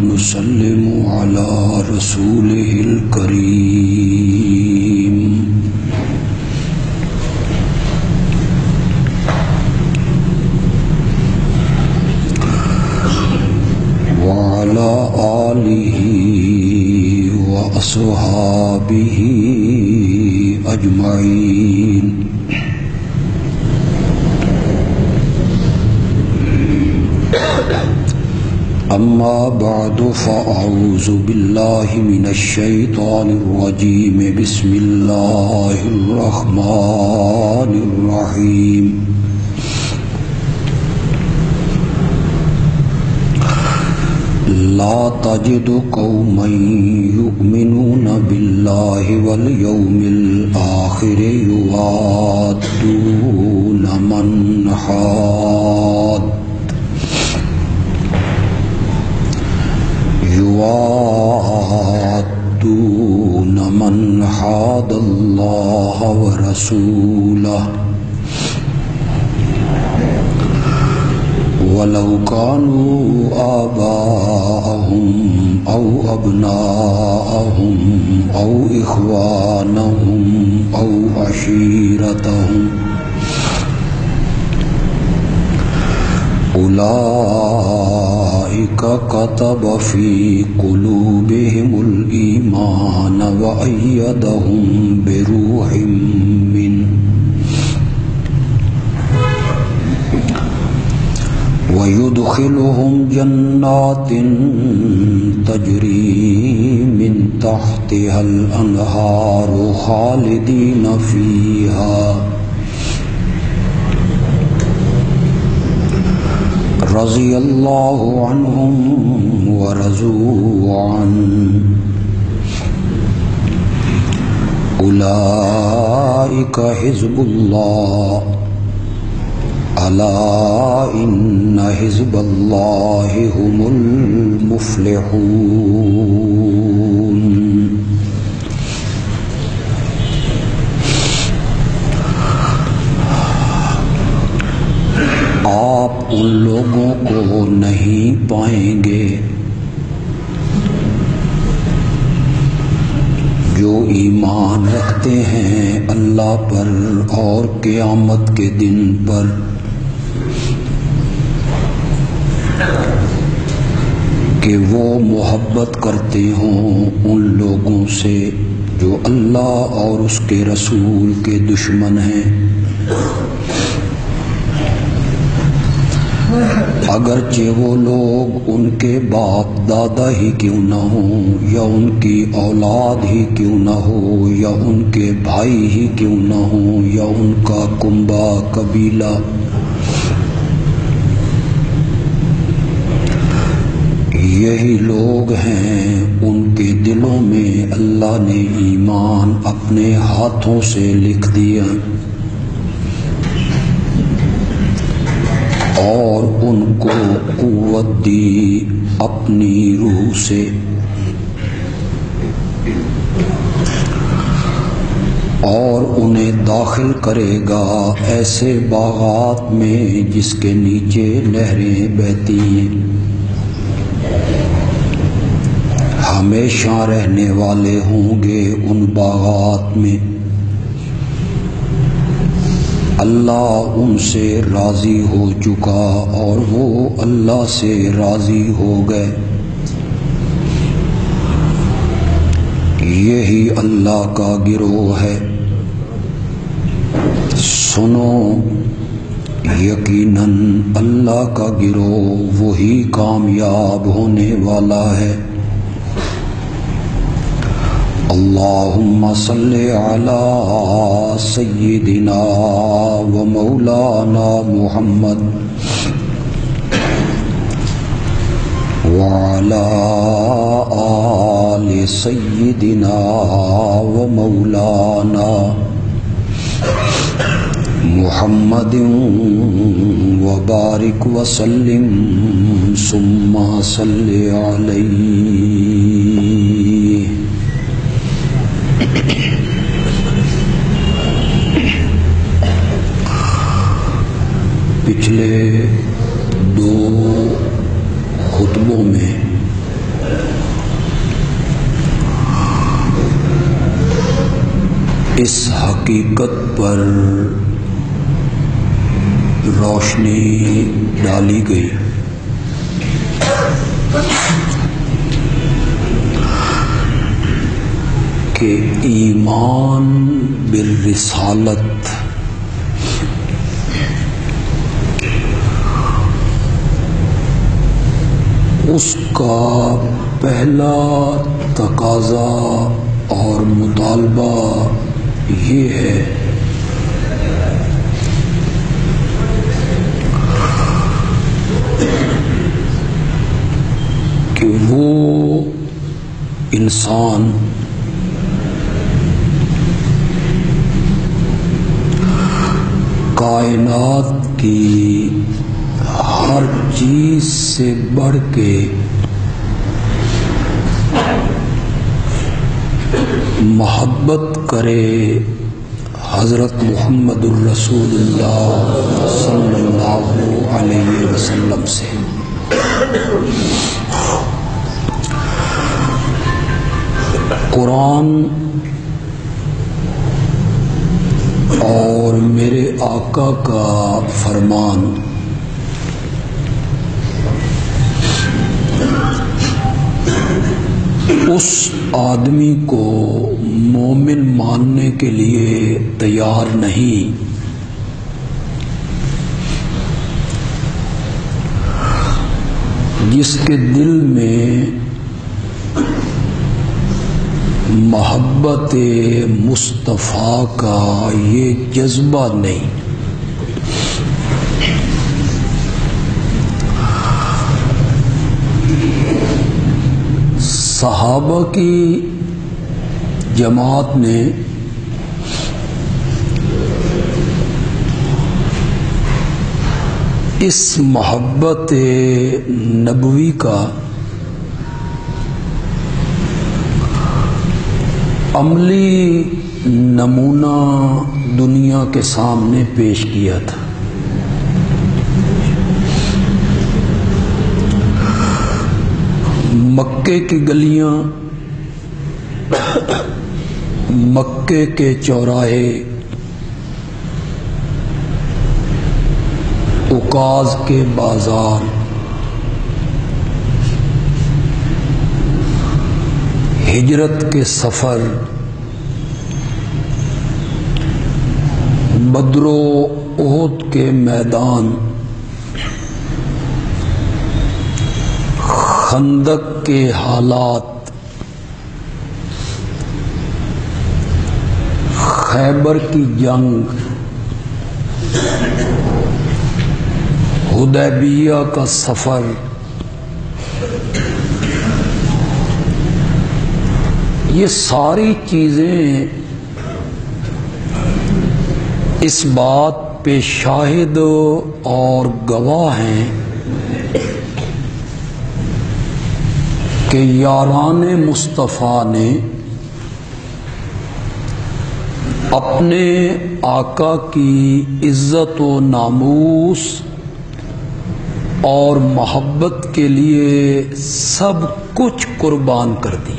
ونسلم على رسوله الكريم وعلى آله وأصحابه أجمعين أما بعد فأعوذ بالله من الشيطان الرجيم بسم الله الرحمن الرحيم لا تجد قوما يؤمنون بالله واليوم الآخر يوادون من حاد الله ورسوله ولو كانوا آباءهم أو أبناءهم أو إخوانهم أو عشيرتهم أولئك كتب في قلوبهم الإيمان وأيدهم بروح منه ويدخلهم جنات تجري من تحتها الأنهار خالدين فيها رضي الله عنهم ورضوا عنه أولئك حزب الله ألا إن حزب الله هم المفلحون آپ ان لوگوں کو نہیں پائیں گے جو ایمان رکھتے ہیں اللہ پر اور قیامت کے دن پر، کہ وہ محبت کرتے ہوں ان لوگوں سے جو اللہ اور اس کے رسول کے دشمن ہیں، اگرچہ وہ لوگ ان کے باپ دادا ہی کیوں نہ ہوں، یا ان کی اولاد ہی کیوں نہ ہو، یا ان کے بھائی ہی کیوں نہ ہوں، یا ان کا کنبہ قبیلہ، یہی لوگ ہیں ان کے دلوں میں اللہ نے ایمان اپنے ہاتھوں سے لکھ دیا اور ان کو قوت دی اپنی روح سے، اور انہیں داخل کرے گا ایسے باغات میں جس کے نیچے نہریں بہتی ہیں، ہمیشہ رہنے والے ہوں گے ان باغات میں، اللہ ان سے راضی ہو چکا اور وہ اللہ سے راضی ہو گئے، یہی اللہ کا گروہ ہے۔ سنو یقیناً اللہ کا گروہ وہی کامیاب ہونے والا ہے۔ اللہم صلی علی سیدنا و مولانا محمد وعلی آل سیدنا و مولانا محمد وبارک وسلم ثم صلی علیہ۔ پچھلے دو خطبوں میں اس حقیقت پر روشنی ڈالی گئی کہ ایمان بالرسالت اس کا پہلا تقاضا اور مطالبہ یہ ہے کہ وہ انسان کائنات کی ہر چیز سے بڑھ کے محبت کرے حضرت محمد الرسول اللہ صلی اللہ علیہ وسلم سے۔ قرآن اور میرے آقا کا فرمان اس آدمی کو مومن ماننے کے لیے تیار نہیں جس کے دل میں محبت مصطفیٰ کا یہ جذبہ نہیں۔ صحابہ کی جماعت نے اس محبت نبوی کا عملی نمونہ دنیا کے سامنے پیش کیا تھا۔ مکے کی گلیاں، مکے کے چوراہے، عکاظ کے بازار، ہجرت کے سفر، بدر و احد کے میدان، خندق کے حالات، خیبر کی جنگ، حدیبیہ کا سفر، یہ ساری چیزیں اس بات پہ شاہد اور گواہ ہیں کہ یاران مصطفیٰ نے اپنے آقا کی عزت و ناموس اور محبت کے لیے سب کچھ قربان کر دیا۔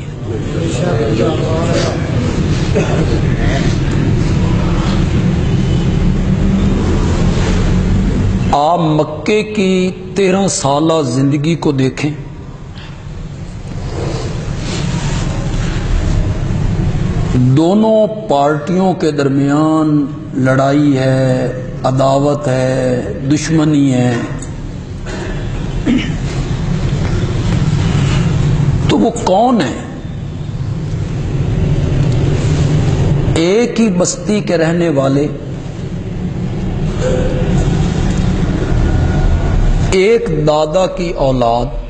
آپ مکے کی 13 سالہ زندگی کو دیکھیں، دونوں پارٹیوں کے درمیان لڑائی ہے، عداوت ہے، دشمنی ہے، تو وہ کون ہے؟ ایک ہی بستی کے رہنے والے، ایک دادا کی اولاد،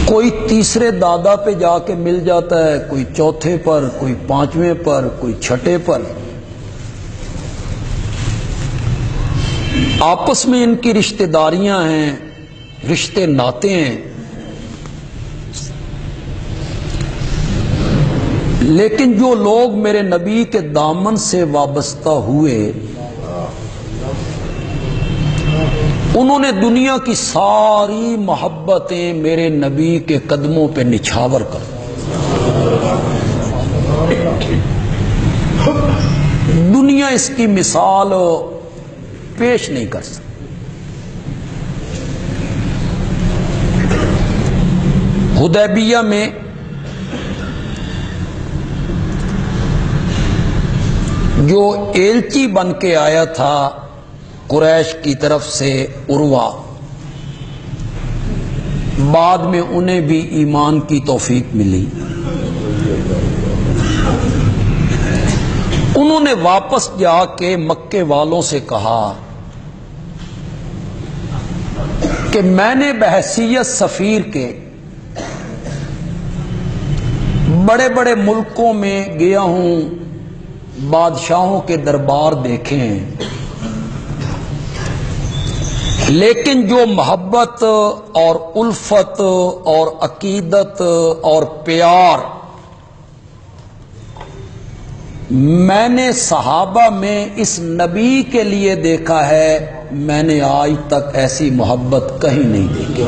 کوئی تیسرے دادا پہ جا کے مل جاتا ہے، کوئی چوتھے پر، کوئی پانچویں پر، کوئی چھٹے پر، آپس میں ان کی رشتہ داریاں ہیں، رشتے ناتے ہیں، لیکن جو لوگ میرے نبی کے دامن سے وابستہ ہوئے انہوں نے دنیا کی ساری محبتیں میرے نبی کے قدموں پہ نچھاور کر دی۔ دنیا اس کی مثال پیش نہیں کر سکتی۔ حدیبیہ میں جو ایلچی بن کے آیا تھا قریش کی طرف سے عروہ، بعد میں انہیں بھی ایمان کی توفیق ملی۔ انہوں نے واپس جا کے مکے والوں سے کہا کہ میں نے بحیثیت سفیر کے بڑے بڑے ملکوں میں گیا ہوں، بادشاہوں کے دربار دیکھے ہیں، لیکن جو محبت اور الفت اور عقیدت اور پیار میں نے صحابہ میں اس نبی کے لیے دیکھا ہے، میں نے آج تک ایسی محبت کہیں نہیں دیکھی۔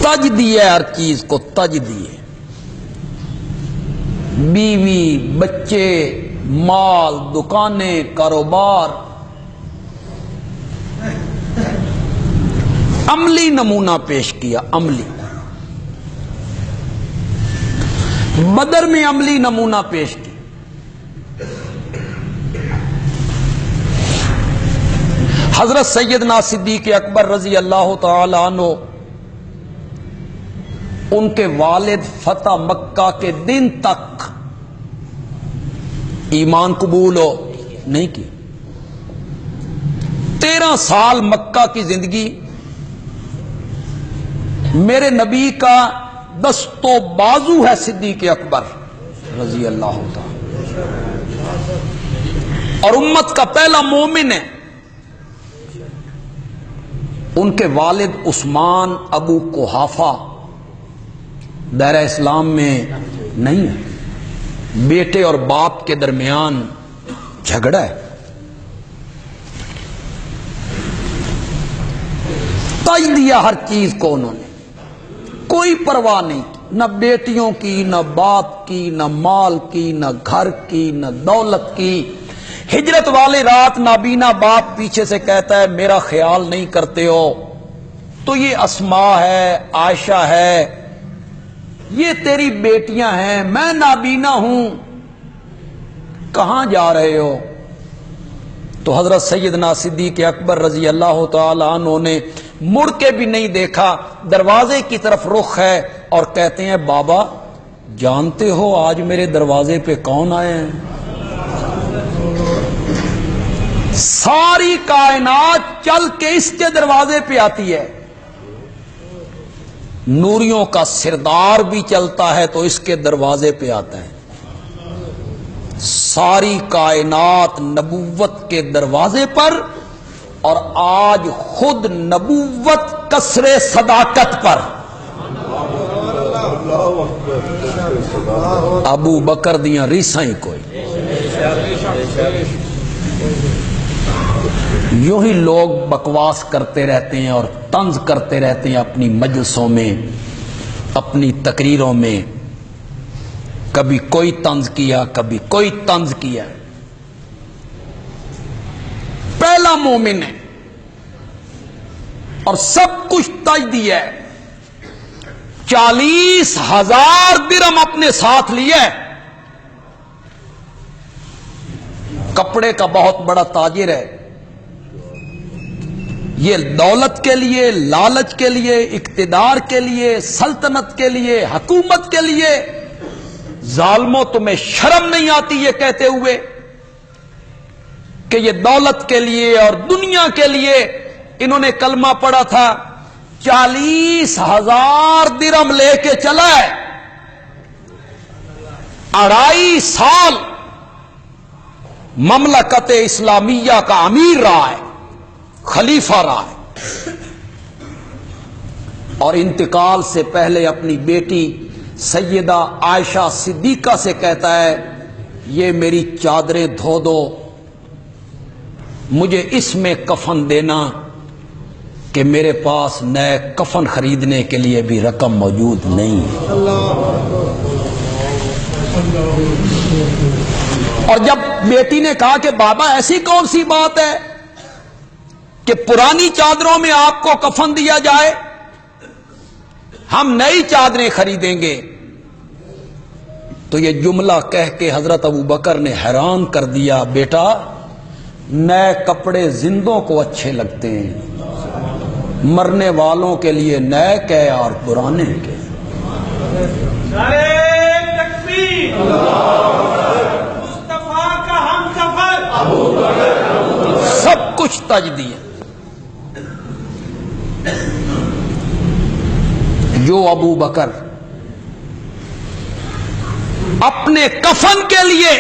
تج دیے، ہر چیز کو تج دیے، بیوی، بچے، مال، دکانیں، کاروبار، عملی نمونہ پیش کیا۔ عملی بدر میں عملی نمونہ پیش کیا۔ حضرت سیدنا صدیق اکبر رضی اللہ تعالی عنہ، ان کے والد فتح مکہ کے دن تک ایمان قبول نہیں کی۔ 13 سال مکہ کی زندگی میرے نبی کا دست و بازو ہے صدیق اکبر رضی اللہ تعالی، اور امت کا پہلا مومن ہے۔ ان کے والد عثمان ابو قحافہ دائرہ اسلام میں نہیں ہے، بیٹے اور باپ کے درمیان جھگڑا ہے۔ تج دیا ہر چیز کو انہوں نے، کوئی پرواہ نہیں کی، نہ بیٹیوں کی، نہ باپ کی، نہ مال کی، نہ گھر کی، نہ دولت کی۔ ہجرت والی رات نابینا باپ پیچھے سے کہتا ہے میرا خیال نہیں کرتے ہو، تو یہ اسماء ہے، عائشہ ہے، یہ تیری بیٹیاں ہیں، میں نابینا ہوں، کہاں جا رہے ہو؟ تو حضرت سیدنا صدیق اکبر رضی اللہ تعالی عنہ نے مڑ کے بھی نہیں دیکھا، دروازے کی طرف رخ ہے، اور کہتے ہیں بابا جانتے ہو آج میرے دروازے پہ کون آئے ہیں؟ ساری کائنات چل کے اس کے دروازے پہ آتی ہے، نوریوں کا سردار بھی چلتا ہے تو اس کے دروازے پہ آتا ہے۔ ساری کائنات نبوت کے دروازے پر، اور آج خود نبوت کسر صداقت پر۔ ابو بکر دیاں ریساں ہی کوئی۔ یوں ہی لوگ بکواس کرتے رہتے ہیں اور طنز کرتے رہتے ہیں اپنی مجلسوں میں، اپنی تقریروں میں، کبھی کوئی طنز کیا، کبھی کوئی طنز کیا۔ پہلا مومن ہے اور سب کچھ تج دیا ہے۔ 40,000 درہم اپنے ساتھ لیے، کپڑے کا بہت بڑا تاجر ہے، یہ دولت کے لیے، لالچ کے لیے، اقتدار کے لیے، سلطنت کے لیے، حکومت کے لیے، ظالموں تمہیں شرم نہیں آتی یہ کہتے ہوئے کہ یہ دولت کے لیے اور دنیا کے لیے انہوں نے کلمہ پڑھا تھا۔ 40,000 درہم لے کے چلا ہے، 2.5 سال مملکت اسلامیہ کا امیر رہا ہے، خلیفہ رہا ہے، اور انتقال سے پہلے اپنی بیٹی سیدہ عائشہ صدیقہ سے کہتا ہے یہ میری چادریں دھو دو، مجھے اس میں کفن دینا کہ میرے پاس نئے کفن خریدنے کے لیے بھی رقم موجود نہیں. اور جب بیٹی نے کہا کہ بابا ایسی کون سی بات ہے کہ پرانی چادروں میں آپ کو کفن دیا جائے، ہم نئی چادریں خریدیں گے، تو یہ جملہ کہہ کے حضرت ابو بکر نے حیران کر دیا، بیٹا نئے کپڑے زندوں کو اچھے لگتے ہیں، مرنے والوں کے لیے نئے کے اور پرانے کے. مصطفیٰ کا ہم سفر سب کچھ تجدید. جو ابو بکر اپنے کفن کے لیے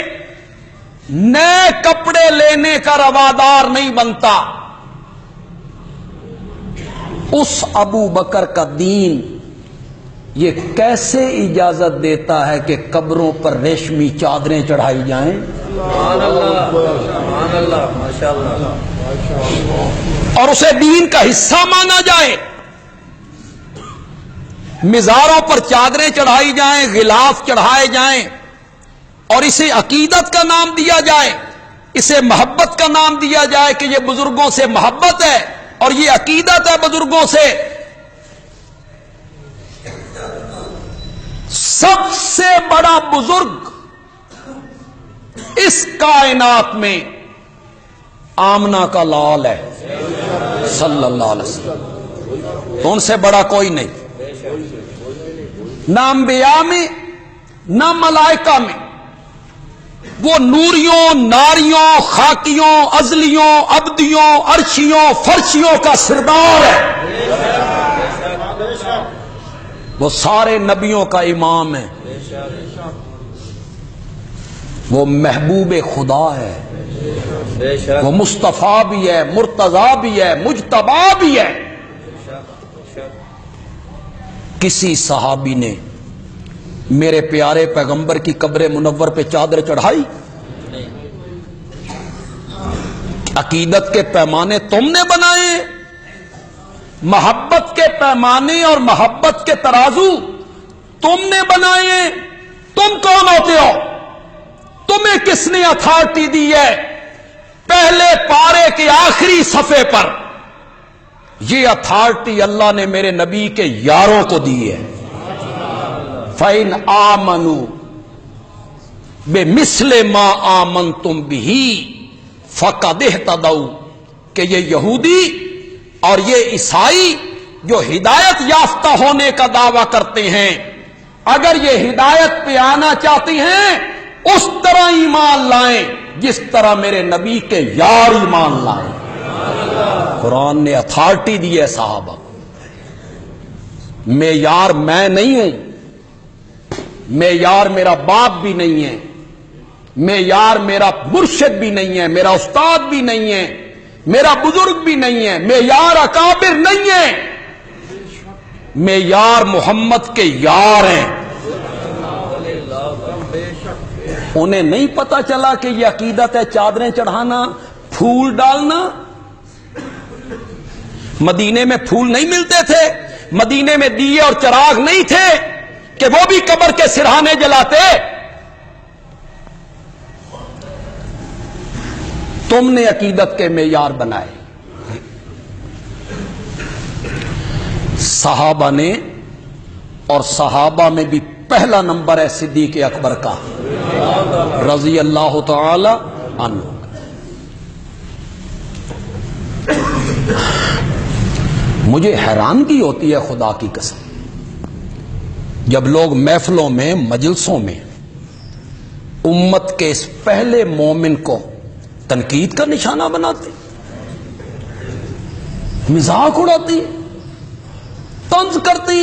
نئے کپڑے لینے کا روادار نہیں بنتا، اس ابو بکر کا دین یہ کیسے اجازت دیتا ہے کہ قبروں پر ریشمی چادریں چڑھائی جائیں؟ سبحان اللہ، سبحان اللہ، ماشاءاللہ. اور اسے دین کا حصہ مانا جائے، مزاروں پر چادریں چڑھائی جائیں، غلاف چڑھائے جائیں، اور اسے عقیدت کا نام دیا جائے، اسے محبت کا نام دیا جائے کہ یہ بزرگوں سے محبت ہے اور یہ عقیدت ہے بزرگوں سے. سب سے بڑا بزرگ اس کائنات میں آمنہ کا لال ہے صلی اللہ علیہ وسلم، ان سے بڑا کوئی نہیں، نہ انبیاء میں نہ ملائکہ میں. وہ نوریوں، ناریوں، خاکیوں، ازلیوں، ابدیوں، عرشیوں، فرشیوں کا سردار ہے. وہ سارے نبیوں کا امام ہے، وہ محبوب خدا ہے، وہ مصطفیٰ بھی ہے، مرتضیٰ بھی ہے، مجتبیٰ بھی ہے. کسی صحابی نے میرے پیارے پیغمبر کی قبر منور پہ چادر چڑھائی؟ عقیدت کے پیمانے تم نے بنائے، محبت کے پیمانے اور محبت کے ترازو تم نے بنائے. تم کون ہوتے ہو؟ تمہیں کس نے اتھارٹی دی ہے پہلے پارے کے آخری صفحے پر؟ یہ اتھارٹی اللہ نے میرے نبی کے یاروں کو دی ہے. فَإِنْ آمَنُوا بِمِثْلِ مَا آمَنْتُمْ بِهِ فَقَدِ اهْتَدَوْا کہ یہ یہودی اور یہ عیسائی جو ہدایت یافتہ ہونے کا دعویٰ کرتے ہیں، اگر یہ ہدایت پہ آنا چاہتی ہیں اس طرح ایمان لائیں جس طرح میرے نبی کے یار ایمان لائیں. قرآن نے اتھارٹی دی ہے صحابہ. میں یار میں نہیں ہوں، میں یار میرا باپ بھی نہیں ہے، میں یار میرا مرشد بھی نہیں ہے، میرا استاد بھی نہیں ہے، میرا بزرگ بھی نہیں ہے، میں یار اکابر نہیں ہے، میں یار محمد کے یار ہیں. انہیں نہیں پتا چلا کہ یہ عقیدت ہے چادریں چڑھانا، پھول ڈالنا. مدینے میں پھول نہیں ملتے تھے، مدینے میں دیے اور چراغ نہیں تھے کہ وہ بھی قبر کے سرہانے جلاتے. تم نے عقیدت کے معیار بنائے. صحابہ نے، اور صحابہ میں بھی پہلا نمبر ہے صدیق اکبر کا رضی اللہ تعالی عنہ. مجھے حیرانگی ہوتی ہے خدا کی قسم جب لوگ محفلوں میں، مجلسوں میں امت کے اس پہلے مومن کو تنقید کا نشانہ بناتے، مذاق اڑاتی، طنز کرتی،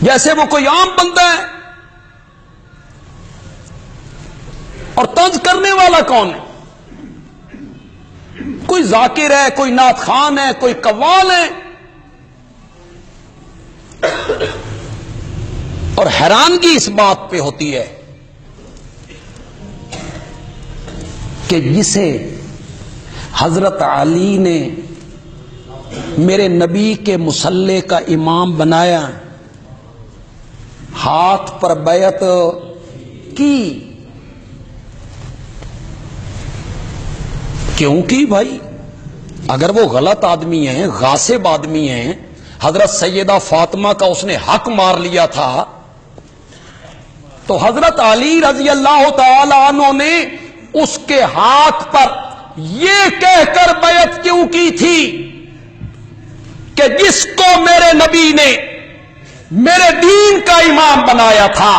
جیسے وہ کوئی عام بندہ ہے. اور طنز کرنے والا کون ہے؟ کوئی ذاکر ہے، کوئی نعت خوان ہے، کوئی قوال ہے. اور حیرانگی اس بات پہ ہوتی ہے کہ جسے حضرت علی نے میرے نبی کے مصلی کا امام بنایا، ہاتھ پر بیعت کی. کیوں کی بھائی؟ اگر وہ غلط آدمی ہیں، غاصب آدمی ہیں، حضرت سیدہ فاطمہ کا اس نے حق مار لیا تھا، تو حضرت علی رضی اللہ تعالی عنہ نے اس کے ہاتھ پر یہ کہہ کر بیعت کیوں کی تھی کہ جس کو میرے نبی نے میرے دین کا امام بنایا تھا،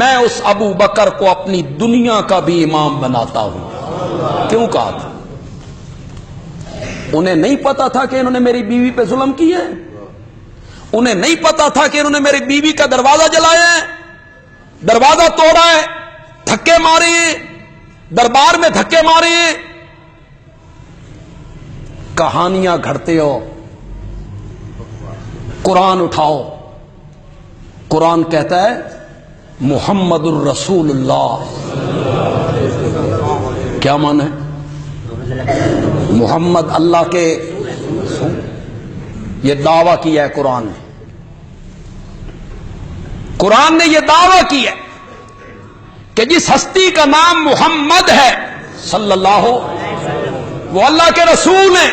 میں اس ابو بکر کو اپنی دنیا کا بھی امام بناتا ہوں. کیوں کہا تھا؟ انہیں نہیں پتا تھا کہ انہوں نے میری بیوی پہ ظلم کیا ہے؟ انہیں نہیں پتا تھا کہ انہوں نے میری بیوی کا دروازہ جلایا ہے، دروازہ توڑا ہے، دھکے مارے ہیں، دربار میں دھکے مارے ہیں؟ کہانیاں گھڑتے ہو. قرآن اٹھاؤ. قرآن کہتا ہے محمد الرسول اللہ. کیا معنی ہے؟ محمد اللہ کے، یہ دعویٰ کیا ہے قرآن نے. قرآن نے یہ دعویٰ کیا ہے کہ جس ہستی کا نام محمد ہے صلی اللہ، وہ اللہ کے رسول ہیں.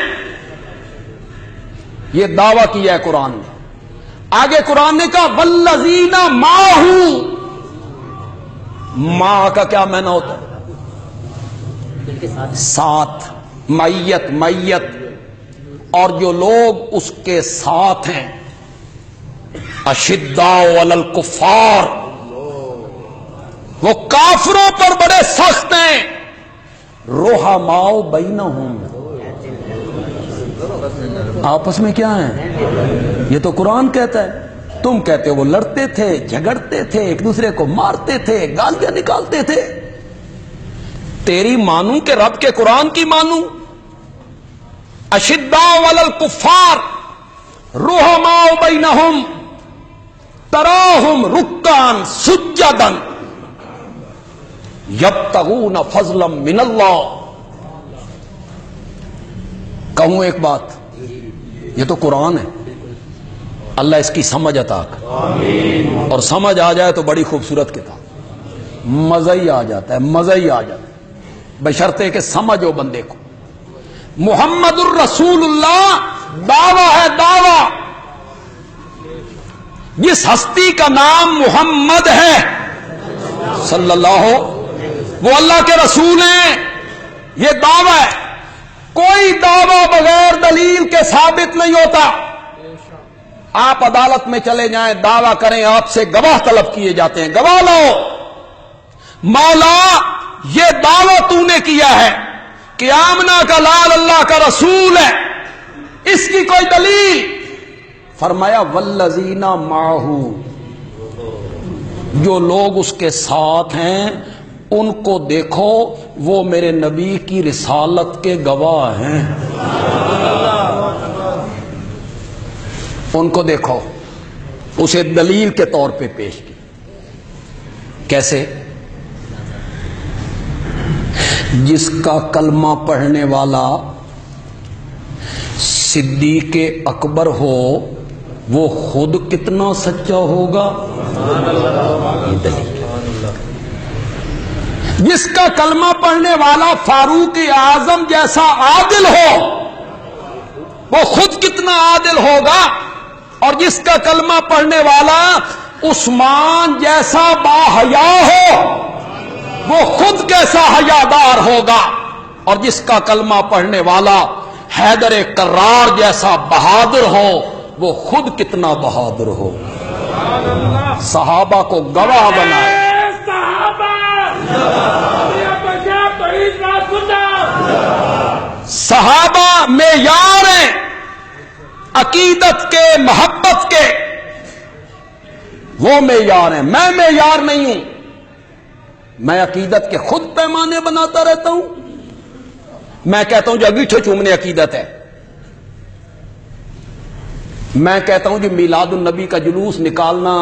یہ دعویٰ کیا ہے قرآن نے. آگے قرآن نے کہا والذین معہ. ماں کا کیا معنی ہوتا ہے؟ ساتھ، معیت، معیت. اور جو لوگ اس کے ساتھ ہیں، اشداء علی الکفار، وہ کافروں پر بڑے سخت ہیں. رحماء بینہم، آپس میں کیا ہیں؟ یہ تو قرآن کہتا ہے. تم کہتے ہو وہ لڑتے تھے، جھگڑتے تھے، ایک دوسرے کو مارتے تھے، گالیاں نکالتے تھے. تیری مانوں کہ رب کے قرآن کی مانوں؟ اشداء علی الکفار رحماء بینہم تراہم رکعا سجدا یبتغون فضلا من اللہ. کہوں ایک بات، یہ تو قرآن ہے. اللہ اس کی سمجھ عطا کرے، اور سمجھ آ جائے تو بڑی خوبصورت کتاب، مزہ ہی آ جاتا ہے، مزہ ہی آ جاتا ہے، بشرطے کہ سمجھ ہو بندے کو. محمد الرسول اللہ دعویٰ ہے، دعویٰ. جس ہستی کا نام محمد ہے صلی اللہ، وہ اللہ کے رسول ہیں. یہ دعویٰ ہے. کوئی دعویٰ بغیر دلیل کے ثابت نہیں ہوتا. آپ عدالت میں چلے جائیں، دعویٰ کریں، آپ سے گواہ طلب کیے جاتے ہیں. گواہ لاؤ. مولا یہ دعویٰ تو نے کیا ہے کہ آمنہ کا لال اللہ کا رسول ہے، اس کی کوئی دلیل؟ فرمایا والذین معہ، جو لوگ اس کے ساتھ ہیں ان کو دیکھو، وہ میرے نبی کی رسالت کے گواہ ہیں. ان کو دیکھو. اسے دلیل کے طور پہ پیش کی. کیسے؟ جس کا کلمہ پڑھنے والا صدیق اکبر ہو، وہ خود کتنا سچا ہوگا. یہ دلیل. جس کا کلمہ پڑھنے والا فاروق اعظم جیسا عادل ہو، وہ خود کتنا عادل ہوگا. اور جس کا کلمہ پڑھنے والا عثمان جیسا باحیا ہو، وہ خود کیسا حیادار ہوگا. اور جس کا کلمہ پڑھنے والا حیدر کرار جیسا بہادر ہو، وہ خود کتنا بہادر ہو. صحابہ کو گواہ بنائے. صحابہ معیار ہیں عقیدت کے، محبت کے. وہ معیار ہیں، میں معیار نہیں ہوں. میں عقیدت کے خود پیمانے بناتا رہتا ہوں. میں کہتا ہوں جو انگیٹھے چومنے عقیدت ہے. میں کہتا ہوں جو میلاد النبی کا جلوس نکالنا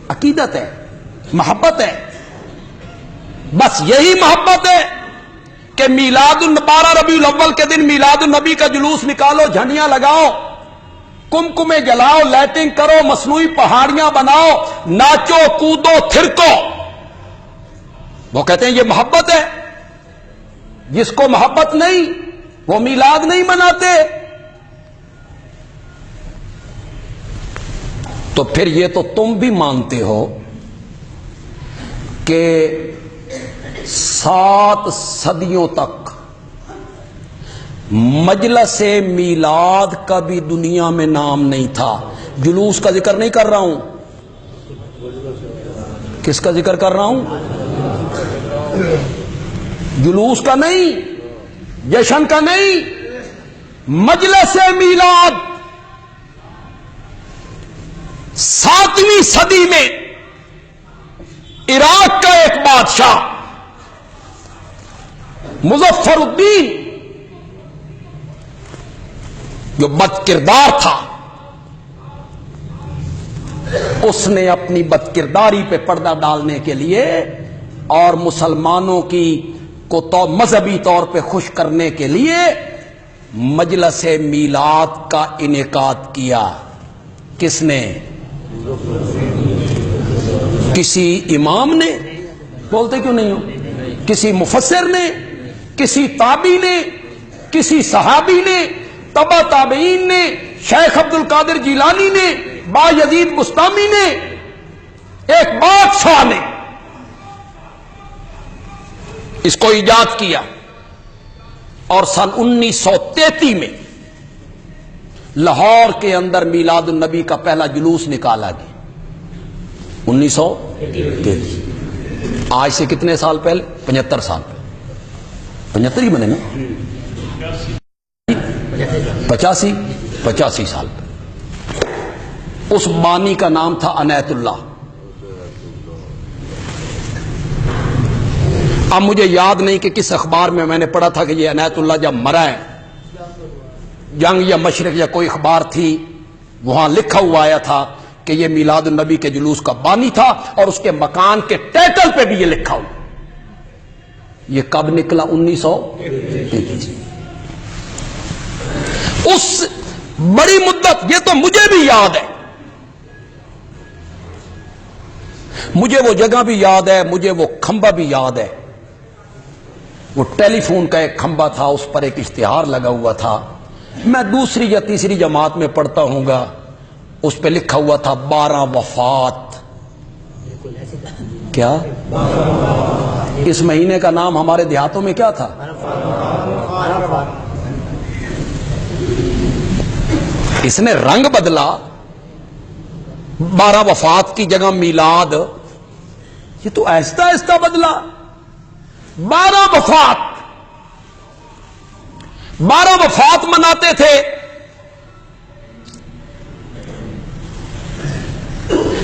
عقیدت ہے، محبت ہے. بس یہی محبت ہے. کہ میلاد 12 ربیع الاول کے دن میلاد النبی کا جلوس نکالو، جھنڈیاں لگاؤ، کمکمے جلاؤ، لائٹنگ کرو، مصنوعی پہاڑیاں بناؤ، ناچو کودو تھرکو، وہ کہتے ہیں یہ محبت ہے. جس کو محبت نہیں وہ میلاد نہیں مناتے. تو پھر یہ تو تم بھی مانتے ہو کہ 7 صدیوں تک مجلس میلاد کا بھی دنیا میں نام نہیں تھا. جلوس کا ذکر نہیں کر رہا ہوں، کس کا ذکر کر رہا ہوں؟ جلوس کا نہیں، جشن کا نہیں، مجلس میلاد 7ویں صدی میں عراق کا ایک بادشاہ مظفر الدین جو بد کردار تھا، اس نے اپنی بد کرداری پہ پردہ ڈالنے کے لیے اور مسلمانوں کو تو مذہبی طور پہ خوش کرنے کے لیے مجلس میلاد کا انعقاد کیا. کس نے؟ کسی امام نے؟ بولتے کیوں نہیں ہو؟ کسی مفسر نے؟ کسی تابعی نے؟ کسی صحابی نے؟ تبع تابعین نے؟ شیخ عبد القادر جیلانی نے؟ بایزید بستامی نے؟ ایک بادشاہ نے اس کو ایجاد کیا. اور سن 1933 میں لاہور کے اندر میلاد النبی کا پہلا جلوس نکالا گیا. 1933. آج سے کتنے سال پہلے؟ 75 سال پہلے. 75 ہی بنے نا؟ 85 سال پہلے. اس بانی کا نام تھا عنایت اللہ. اب مجھے یاد نہیں کہ کس اخبار میں نے پڑھا تھا کہ یہ عنایت اللہ جب مرا ہے، جنگ یا مشرق یا کوئی اخبار تھی، وہاں لکھا ہوا آیا تھا کہ یہ میلاد النبی کے جلوس کا بانی تھا، اور اس کے مکان کے ٹائٹل پہ بھی یہ لکھا ہوا. یہ کب نکلا؟ 1933. اس بڑی مدت، یہ تو مجھے بھی یاد ہے، مجھے وہ جگہ بھی یاد ہے، مجھے وہ کھمبا بھی یاد ہے. وہ ٹیلی فون کا ایک کھمبا تھا، اس پر ایک اشتہار لگا ہوا تھا. میں دوسری یا تیسری جماعت میں پڑھتا ہوں گا، اس پہ لکھا ہوا تھا 12 وفات. کیا اس مہینے کا نام ہمارے دیہاتوں میں کیا تھا؟ اس نے رنگ بدلا. 12 وفات کی جگہ میلاد، یہ تو آہستہ آہستہ بدلا. 12 وفات 12 وفات مناتے تھے.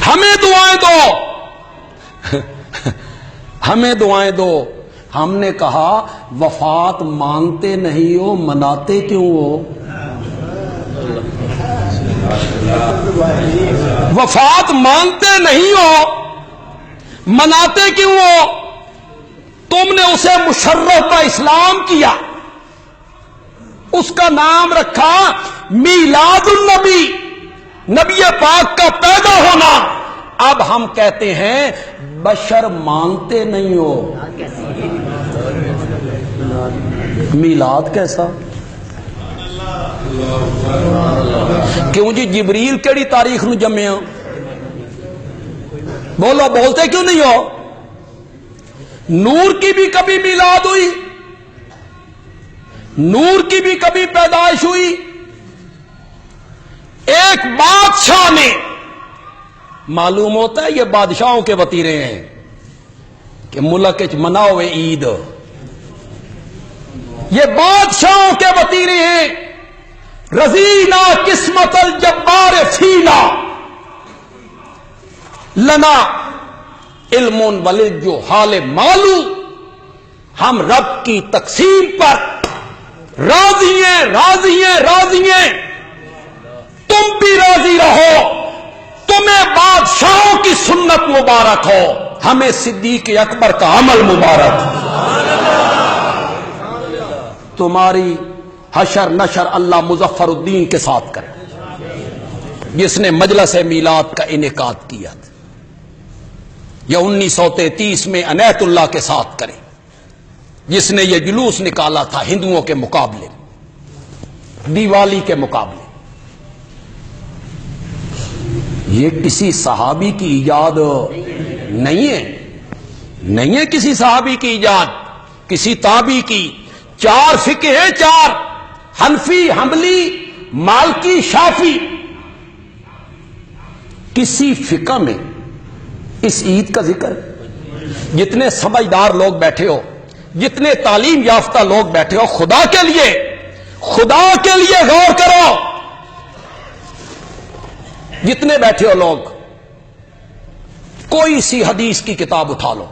ہمیں دعائیں دو، ہمیں دعائیں دو. ہم نے کہا وفات مانتے نہیں ہو، مناتے کیوں ہو؟ وفات مانتے نہیں ہو، مناتے کیوں ہو؟ تم نے اسے مشرف اسلام کیا، اس کا نام رکھا میلاد النبی، نبی پاک کا پیدا ہونا. اب ہم کہتے ہیں بشر مانتے نہیں ہو، میلاد کیسا؟ کیوں جی جبریل کیڑی تاریخ نو جمیا؟ بولو، بولتے کیوں نہیں ہو؟ نور کی بھی کبھی میلاد ہوئی، نور کی بھی کبھی پیدائش ہوئی. ایک بادشاہ نے، معلوم ہوتا ہے یہ بادشاہوں کے وتیرے ہیں کہ ملک مناؤ عید، یہ بادشاہوں کے وتیرے ہیں. رضینا قسمت الجبار فینا لنا علم وللجہال مالو. ہم رب کی تقسیم پر راضی ہیں، راضی ہیں، راضی ہیں. تم بھی راضی رہو، تمہیں بادشاہوں کی سنت مبارک ہو، ہمیں صدیق اکبر کا عمل مبارک. تمہاری حشر نشر اللہ مظفر الدین کے ساتھ کرے جس نے مجلس میلاد کا انعقاد کیا تھا، یا 1933 میں عنایت اللہ کے ساتھ کرے جس نے یہ جلوس نکالا تھا ہندوؤں کے مقابلے، دیوالی کے مقابلے۔ یہ کسی صحابی کی ایجاد نہیں ہے کسی صحابی کی ایجاد، کسی تابعی کی۔ 4 فقہ ہیں، 4: حنفی، حنبلی، مالکی، شافعی۔ کسی فقہ میں اس عید کا ذکر؟ جتنے سمجھدار لوگ بیٹھے ہو، جتنے تعلیم یافتہ لوگ بیٹھے ہو، خدا کے لیے غور کرو۔ جتنے بیٹھے ہو لوگ، کوئی سی حدیث کی کتاب اٹھا لو،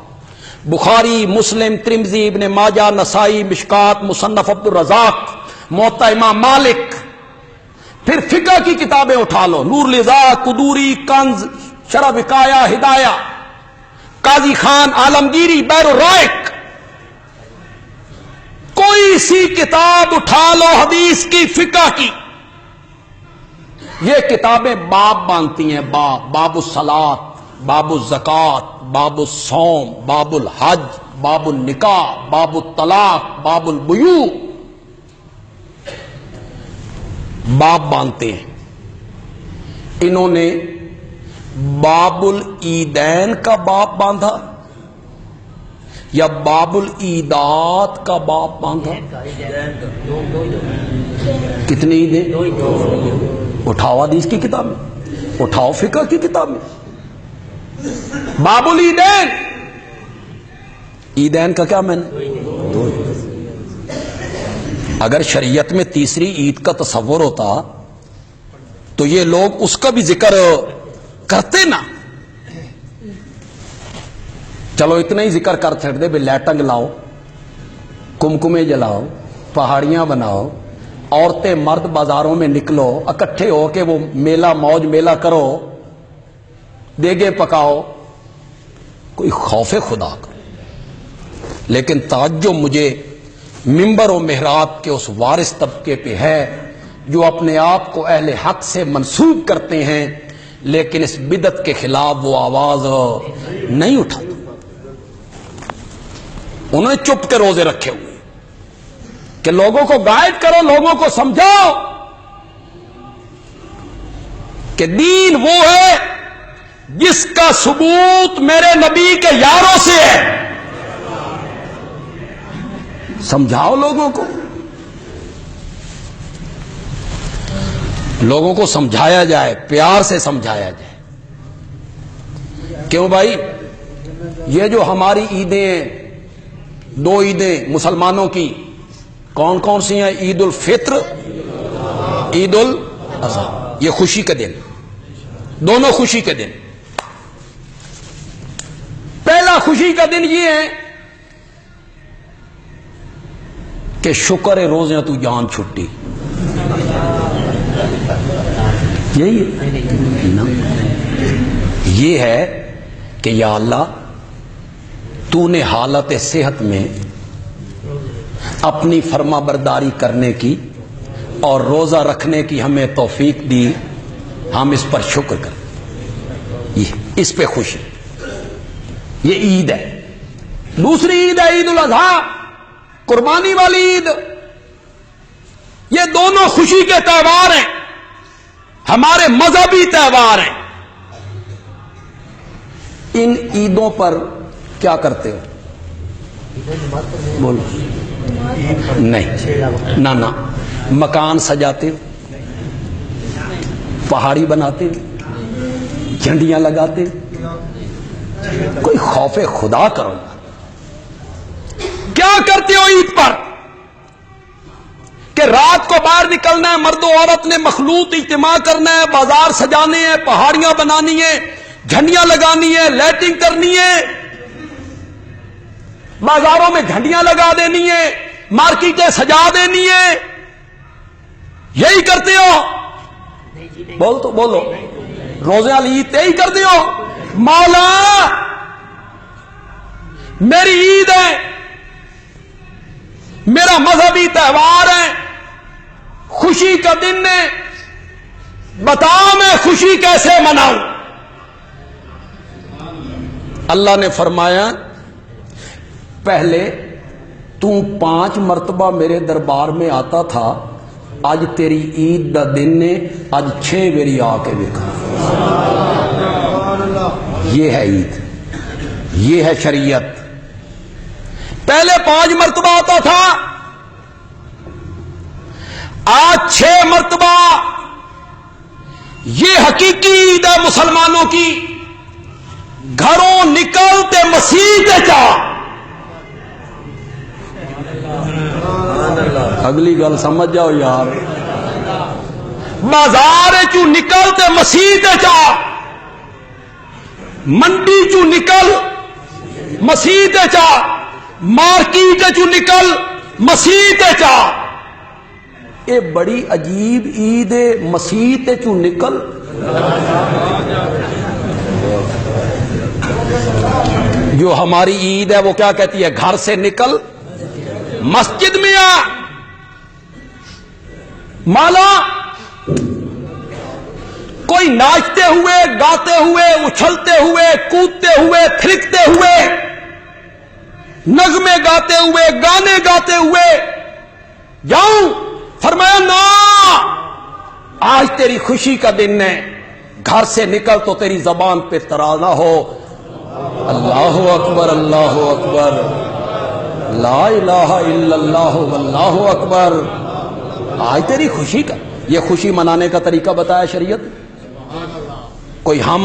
بخاری، مسلم، ترمذی، ابن ماجہ، نسائی، مشکات، مصنف عبد الرزاق، موطا امام مالک۔ پھر فقہ کی کتابیں اٹھا لو، نور لزا، قدوری، کنز، شرح وقایہ، ہدایہ، قاضی خان، عالمگیری، بیر الرائق۔ کوئی سی کتاب اٹھا لو حدیث کی، فقہ کی۔ یہ کتابیں باب مانگتی ہیں، باب الصلاۃ، باب الزکوٰۃ، باب الصوم، باب الحج، باب النکاح، باب الطلاق، باب البیوع، باب باندھتے ہیں۔ انہوں نے باب العیدین کا باب باندھا یا باب العیدات کا باب باندھا؟ کتنی عیدیں؟ اٹھاؤ حدیث کی کتاب میں، اٹھاؤ فقہ کی کتاب میں۔ باب العیدین، عیدین کا کیا معنی؟ اگر شریعت میں تیسری عید کا تصور ہوتا تو یہ لوگ اس کا بھی ذکر کرتے نا۔ چلو اتنا ہی ذکر کر چھڑ دے، بھائی لیٹنگ لاؤ، کمکمے جلاؤ، پہاڑیاں بناؤ، عورتیں مرد بازاروں میں نکلو، اکٹھے ہو کے وہ میلہ موج میلہ کرو، دیگے پکاؤ، کوئی خوف خدا کا۔ لیکن تعجب مجھے ممبر و محراب کے اس وارث طبقے پہ ہے جو اپنے آپ کو اہل حق سے منسوب کرتے ہیں لیکن اس بدعت کے خلاف وہ آواز نہیں اٹھاتے۔ انہوں نے چپ کے روزے رکھے ہوئے کہ لوگوں کو گائیڈ کرو، لوگوں کو سمجھاؤ کہ دین وہ ہے جس کا ثبوت میرے نبی کے یاروں سے ہے۔ سمجھاؤ لوگوں کو سمجھایا جائے، پیار سے سمجھایا جائے۔ کیوں بھائی؟ یہ جو ہماری عیدیں، 2 عیدیں مسلمانوں کی کون کون سی ہیں؟ عید الفطر، عید الاضحیٰ، یہ خوشی کے دن، دونوں خوشی کے دن۔ پہلا خوشی کا دن یہ ہے کہ شکر روزیاں تو جان چھٹی، یہی یہ ہے کہ یا اللہ تو نے حالت صحت میں اپنی فرما برداری کرنے کی اور روزہ رکھنے کی ہمیں توفیق دی، ہم اس پر شکر کریں، اس پہ خوشی۔ یہ عید ہے۔ دوسری عید ہے عید الاضحیٰ، قربانی والی عید۔ یہ دونوں خوشی کے تہوار ہیں، ہمارے مذہبی تہوار ہیں۔ ان عیدوں پر کیا کرتے ہو؟ بولو۔ نہیں، نہ مکان سجاتے ہو، پہاڑی بناتے ہو، جھنڈیاں لگاتے ہو، کوئی خوف خدا کرو۔ کیا کرتے ہو عید پر؟ کہ رات کو باہر نکلنا ہے، مرد و عورت نے مخلوط اجتماع کرنا ہے، بازار سجانے ہیں، پہاڑیاں بنانی ہیں، جھنڈیاں لگانی ہے، لائٹنگ کرنی ہے، بازاروں میں جھنڈیاں لگا دینی ہے، مارکیٹیں سجا دینی ہے۔ یہی کرتے ہو؟ بولو روزے والی عید یہی کرتے ہو؟ مولا میری عید ہے، میرا مذہبی تہوار ہے، خوشی کا دن ہے، بتاؤ میں خوشی کیسے مناؤں؟ اللہ نے فرمایا پہلے تو 5 مرتبہ میرے دربار میں آتا تھا، اج تیری عید دا دن نے، اج 6 ویری آ کے دیکھا۔ یہ ہے عید، یہ ہے شریعت۔ پہلے 5 مرتبہ آتا تھا، آج 6 مرتبہ۔ یہ حقیقی عید ہے مسلمانوں کی۔ گھروں نکلتے مسیح جا، اگلی گل سمجھ جاؤ یار، بازار چو نکلتے مسیح جا، منڈی چو نکل مسیح جا، مارکیٹ چو نکل مسیح جا۔ یہ بڑی عجیب عید ہے، مسیح چو نکل۔ جو ہماری عید ہے وہ کیا کہتی ہے؟ گھر سے نکل مسجد میں آ۔ مالا کوئی ناچتے ہوئے، گاتے ہوئے، اچھلتے ہوئے، کودتے ہوئے، تھرکتے ہوئے، نغمے گاتے ہوئے، گانے گاتے ہوئے جاؤں؟ فرمایا نا، آج تیری خوشی کا دن ہے، گھر سے نکل تو تیری زبان پہ ترانہ ہو، اللہ اکبر، اللہ اکبر، لا الہ الا اللہ واللہ اکبر۔ آج تیری خوشی کا، یہ خوشی منانے کا طریقہ بتایا شریعت۔ کوئی ہم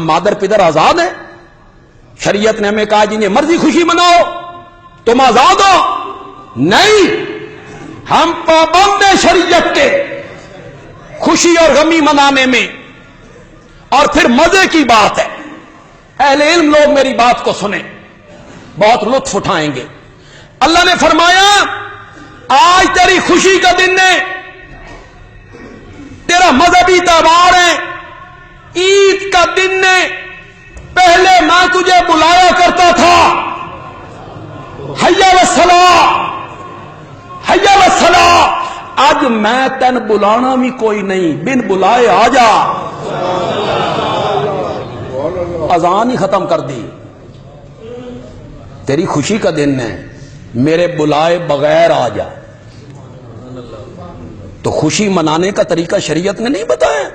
مادر پدر آزاد ہیں؟ شریعت نے ہمیں کہا جنہیں مرضی خوشی مناؤ، تم آزاد ہو؟ نہیں، ہم پابند ہیں شریعت کے، خوشی اور غمی منانے میں۔ اور پھر مزے کی بات ہے، اہل علم لوگ میری بات کو سنیں، بہت لطف اٹھائیں گے۔ اللہ نے فرمایا آج تیری خوشی کا دن ہے، تیرا مذہبی تہوار ہے، عید کا دن ہے۔ پہلے میں تجھے بلایا کرتا تھا، حی علی الصلاۃ، حی علی الصلاۃ، آج میں تین بلانا بھی کوئی نہیں، بن بلائے آ جا۔ اذان ہی ختم کر دی۔ تیری خوشی کا دن ہے، میرے بلائے بغیر آ جا۔ تو خوشی منانے کا طریقہ شریعت نے نہیں بتایا،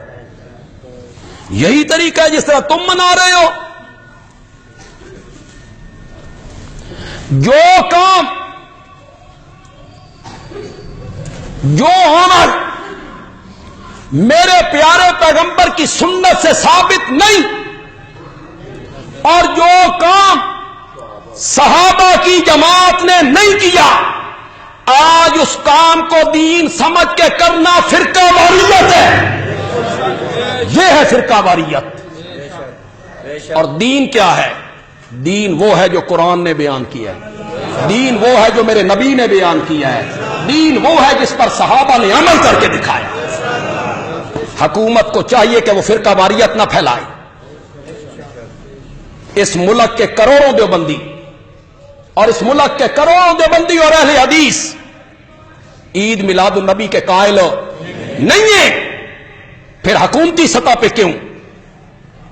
یہی طریقہ ہے جس طرح تم منا رہے ہو۔ جو کام، جو عمل میرے پیارے پیغمبر کی سنت سے ثابت نہیں، اور جو کام صحابہ کی جماعت نے نہیں کیا، آج اس کام کو دین سمجھ کے کرنا فرقہ واریت ہے۔ یہ ہے فرقہ واریت۔ اور دین کیا ہے؟ دین وہ ہے جو قرآن نے بیان کیا ہے، دین وہ ہے جو میرے نبی نے بیان کیا ہے، دین وہ ہے جس پر صحابہ نے عمل کر کے دکھایا۔ حکومت کو چاہیے کہ وہ فرقہ واریت نہ پھیلائے۔ اس ملک کے کروڑوں دیوبندی اور اس ملک کے کروڑوں دیوبندی اور اہل حدیث عید میلاد النبی کے قائل نہیں ہیں، پھر حکومتی سطح پہ کیوں؟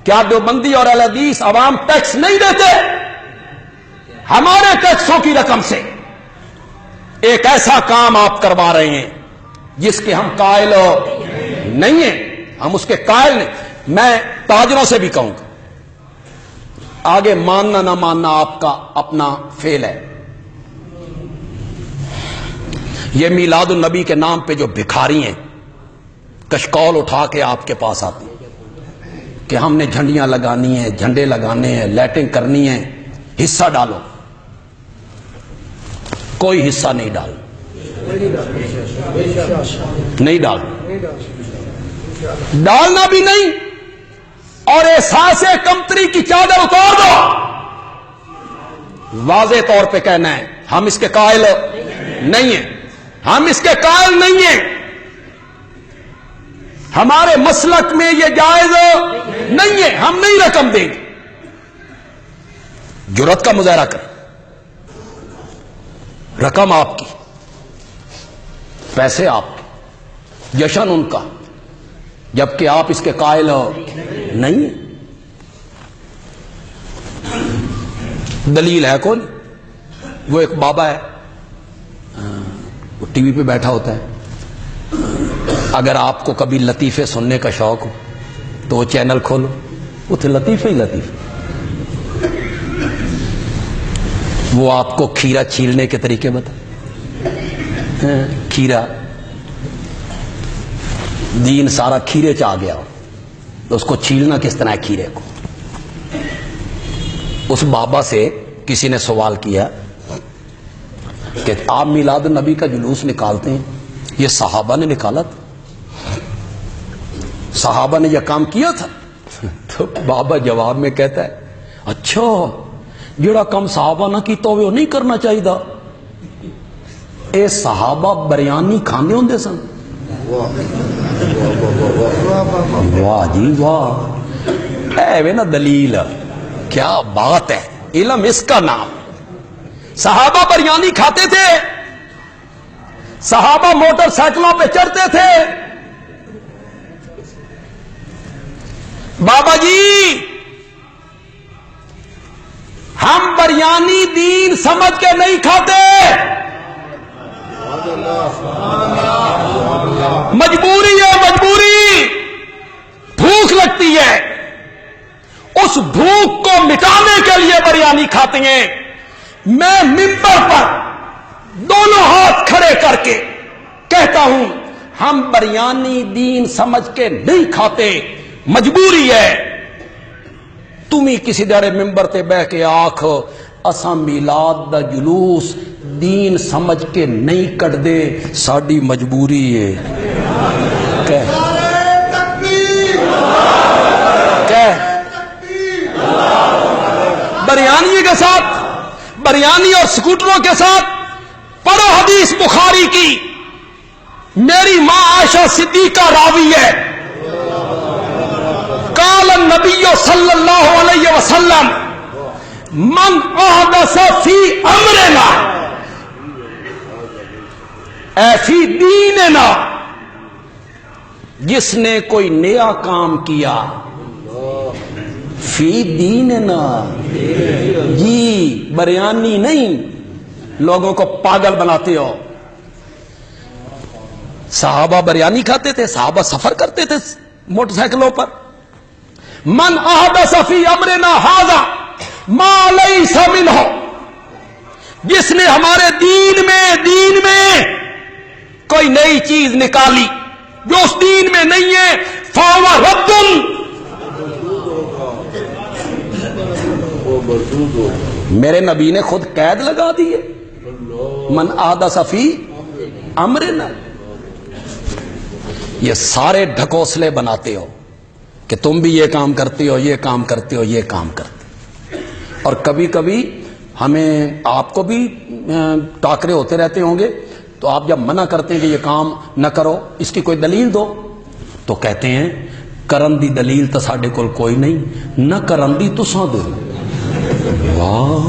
کیا دیوبندی اور اہل حدیث عوام ٹیکس نہیں دیتے؟ ہمارے ٹیکسوں کی رقم سے ایک ایسا کام آپ کروا رہے ہیں جس کے ہم قائل نہیں ہیں، ہم اس کے قائل نہیں۔ میں تاجروں سے بھی کہوں گا، آگے ماننا نہ ماننا آپ کا اپنا فعل ہے۔ یہ میلاد النبی کے نام پہ جو بھکاری ہیں، کشکول اٹھا کے آپ کے پاس آتے ہیں کہ ہم نے جھنڈیاں لگانی ہیں، جھنڈے لگانے ہیں، لائٹنگ کرنی ہے، حصہ ڈالو۔ کوئی حصہ نہیں ڈال، نہیں ڈال، ڈالنا بھی نہیں، اور احساس کمتری کی چادر اتار دو۔ واضح طور پہ کہنا ہے ہم اس کے قائل نہیں ہیں، ہم اس کے قائل نہیں ہیں، ہمارے مسلک میں یہ جائز نہیں ہے، ہم نہیں رقم دیں گے۔ جرأت کا مظاہرہ کریں، رقم آپ کی، پیسے آپ کے، جشن ان کا، جبکہ آپ اس کے قائل نہیں ہیں۔ دلیل ہے کون؟ وہ ایک بابا ہے، وہ ٹی وی پہ بیٹھا ہوتا ہے، اگر آپ کو کبھی لطیفے سننے کا شوق ہو تو وہ چینل کھولو، اتنے لطیفے ہی لطیفے، وہ آپ کو کھیرا چھیلنے کے طریقے بتا، کھیرا دین سارا کھیرے چ آ گیا ہو تو اس کو چھیلنا کس طرح ہے کھیرے کو۔ اس بابا سے کسی نے سوال کیا کہ آپ میلاد النبی کا جلوس نکالتے ہیں، یہ صحابہ نے نکالا تھا، صحابہ نے یہ کام کیا تھا؟ تو بابا جواب میں کہتا ہے اچھا جڑا کام صحابہ نہ کیتا ہوئے وہ نہیں کرنا چاہیے، اے صحابہ بریانی کھاندے ہوندے سن؟ واہ جی واہ، اے نا دلیل، کیا بات ہے، علم اس کا نام۔ صحابہ بریانی کھاتے تھے، صحابہ موٹر سائیکلوں پہ چڑھتے تھے۔ بابا جی ہم بریانی دین سمجھ کے نہیں کھاتے، مجبوری ہے، مجبوری، بھوک لگتی ہے، اس بھوک کو مٹانے کے لیے بریانی کھاتے ہیں۔ میں منبر پر دونوں ہاتھ کھڑے کر کے کہتا ہوں ہم بریانی دین سمجھ کے نہیں کھاتے، مجبوری ہے۔ تم ہی کسی دڑے ممبر تے بہ کے آکھ اساں میلاد دا جلوس دین سمجھ کے نہیں کٹ دے، ساڈی مجبوری ہے۔ بریانی کے ساتھ، بریانی اور سکوٹروں کے ساتھ پڑھو حدیث بخاری کی، میری ماں عائشہ صدیقہ راوی ہے، قال النبی صلی اللہ علیہ وسلم من احدث فی امرنا اے فی دیننا، جس نے کوئی نیا کام کیا، فی دیننا، جی بریانی نہیں، لوگوں کو پاگل بناتے ہو۔ صحابہ بریانی کھاتے تھے، صحابہ سفر کرتے تھے موٹر سائیکلوں پر۔ من احدث فی امرنا ھذا ما لیس منہ، جس نے ہمارے دین میں کوئی نئی چیز نکالی جو اس دین میں نہیں ہے، فہو رد، میرے نبی نے خود قید لگا دی ہے، من احدث فی امرنا۔ یہ سارے ڈھکوسلے بناتے ہو کہ تم بھی یہ کام کرتے ہو، یہ کام کرتے ہو، یہ کام کرتے ہو، اور کبھی کبھی ہمیں آپ کو بھی ٹاکرے ہوتے رہتے ہوں گے، تو آپ جب منع کرتے ہیں کہ یہ کام نہ کرو، اس کی کوئی دلیل دو، تو کہتے ہیں کرن دی دلیل تو ساڈے کول کوئی نہیں، نہ کرن دی تساں دو۔ واہ،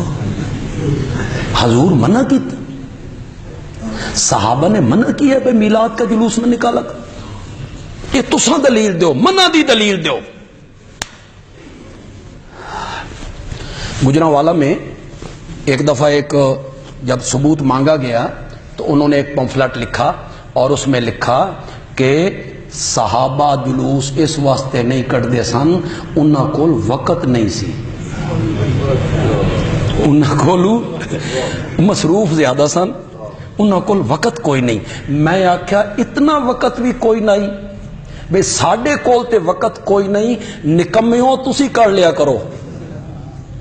حضور منع کیتا، صحابہ نے منع کیا بے میلاد کا جلوس نہ نکالا، کہ تساں دلیل دو، منع دی دلیل دو۔ گجرانوالہ میں ایک دفعہ جب ثبوت مانگا گیا تو انہوں نے ایک پمفلٹ لکھا اور اس میں لکھا کہ صحابہ جلوس اس واسطے نہیں کٹتے سن، انہاں کول وقت نہیں سی، انہاں کول مصروف زیادہ سن، انہاں کول وقت کوئی نہیں۔ میں آکھیا اتنا وقت بھی کوئی نہیں، بے ساڈے کول تے وقت کوئی نہیں، نکمیوں تسی کر لیا کرو۔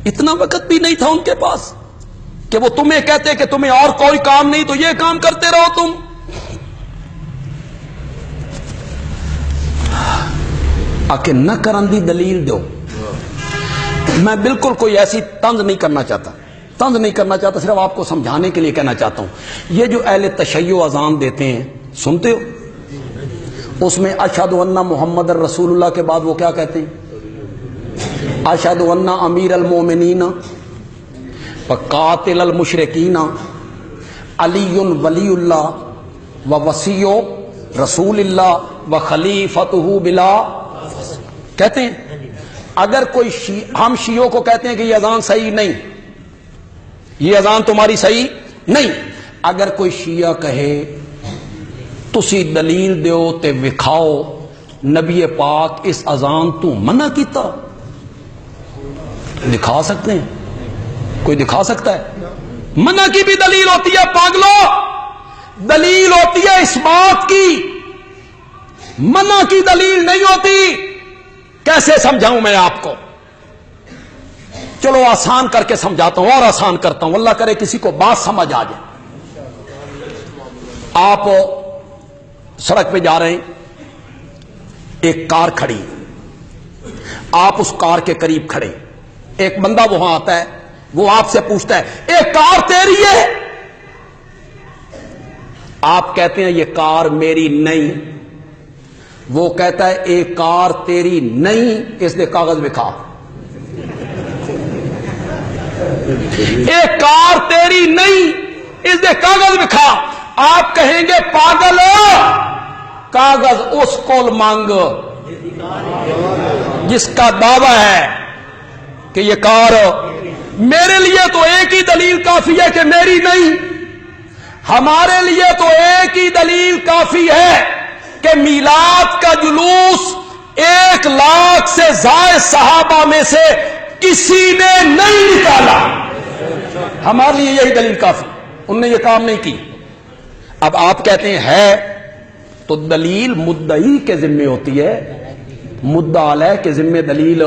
اتنا وقت بھی نہیں تھا ان کے پاس کہ وہ تمہیں کہتے کہ تمہیں اور کوئی کام نہیں تو یہ کام کرتے رہو تم۔ آکے نہ کرن دی دلیل دو۔ میں بالکل کوئی ایسی طنز نہیں کرنا چاہتا، صرف آپ کو سمجھانے کے لیے کہنا چاہتا ہوں۔ یہ جو اہل تشیع اذان دیتے ہیں سنتے ہو، اس میں اشہد ان محمد رسول اللہ کے بعد وہ کیا کہتے ہیں؟ اشہد ان امیر المومنین وقاتل المشرکین علی ولی اللہ و وصی رسول اللہ و خلیفتہ بلا کہتے ہیں. اگر کوئی ہم شیعوں کو کہتے ہیں کہ یہ اذان صحیح نہیں، یہ اذان تمہاری صحیح نہیں. اگر کوئی شیعہ کہے تسی دلیل دیو تے وکھاؤ نبی پاک اس اذان تو منع کیتا، دکھا سکتے ہیں؟ کوئی دکھا سکتا ہے؟ منع کی بھی دلیل ہوتی ہے پاگلو، دلیل ہوتی ہے اس بات کی، منع کی دلیل نہیں ہوتی. کیسے سمجھاؤں میں آپ کو؟ چلو آسان کر کے سمجھاتا ہوں اور آسان کرتا ہوں، اللہ کرے کسی کو بات سمجھ آ جائے. آپ سڑک پہ جا رہے ہیں، ایک کار کھڑی، آپ اس کار کے قریب کھڑے، ایک بندہ وہاں آتا ہے، وہ آپ سے پوچھتا ہے ایک کار تیری ہے؟ آپ کہتے ہیں یہ کار میری نہیں. وہ کہتا ہے ایک کار تیری نہیں، اس نے کاغذ دکھا. ایک کار تیری نہیں، اس نے کاغذ دکھا. آپ کہیں گے پاگل کاغذ اس کو مانگ جس کا دعویٰ ہے کہ یہ کار میرے لیے تو ایک ہی دلیل کافی ہے کہ میری نہیں. ہمارے لیے تو ایک ہی دلیل کافی ہے کہ میلاد کا جلوس 1,00,000 سے زائد صحابہ میں سے کسی نے نہیں نکالا. ہمارے لیے یہی دلیل کافی، انہوں نے یہ کام نہیں کی. اب آپ کہتے ہیں ہے تو دلیل مدعی کے ذمے ہوتی ہے، مدعا علیہ کے ذمے دلیل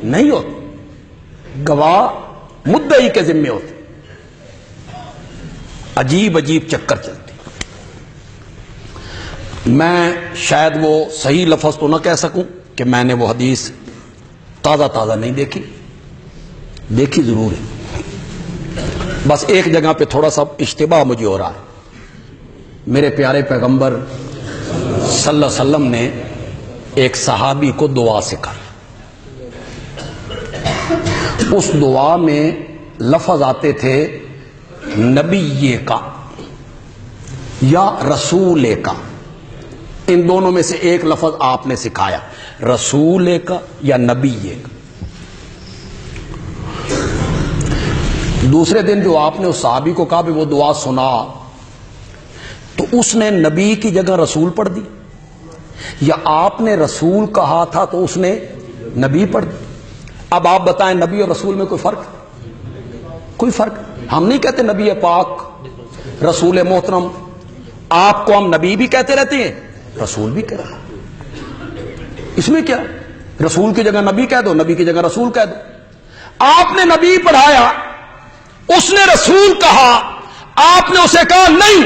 نہیں ہوتی. گواہ مدعی کے ذمے ہوتے. عجیب عجیب چکر چلتے. میں شاید وہ صحیح لفظ تو نہ کہہ سکوں کہ میں نے وہ حدیث تازہ تازہ نہیں دیکھی، دیکھی ضرور ہے، بس ایک جگہ پہ تھوڑا سا اشتباہ مجھے ہو رہا ہے. میرے پیارے پیغمبر صلی اللہ علیہ وسلم نے ایک صحابی کو دعا سکھائی. اس دعا میں لفظ آتے تھے نبی کا یا رسول کا. ان دونوں میں سے ایک لفظ آپ نے سکھایا، رسول کا یا نبی کا. دوسرے دن جو آپ نے اس صحابی کو کہا بھی وہ دعا سنا، تو اس نے نبی کی جگہ رسول پڑھ دی، یا آپ نے رسول کہا تھا تو اس نے نبی پڑھ دی. اب آپ بتائیں نبی اور رسول میں کوئی فرق؟ کوئی فرق. ہم نہیں کہتے نبی پاک، رسول محترم. آپ کو ہم نبی بھی کہتے رہتے ہیں، رسول بھی کہتے ہیں. اس میں کیا؟ رسول کی جگہ نبی کہہ دو، نبی کی جگہ رسول کہہ دو. آپ نے نبی پڑھایا، اس نے رسول کہا، آپ نے اسے کہا نہیں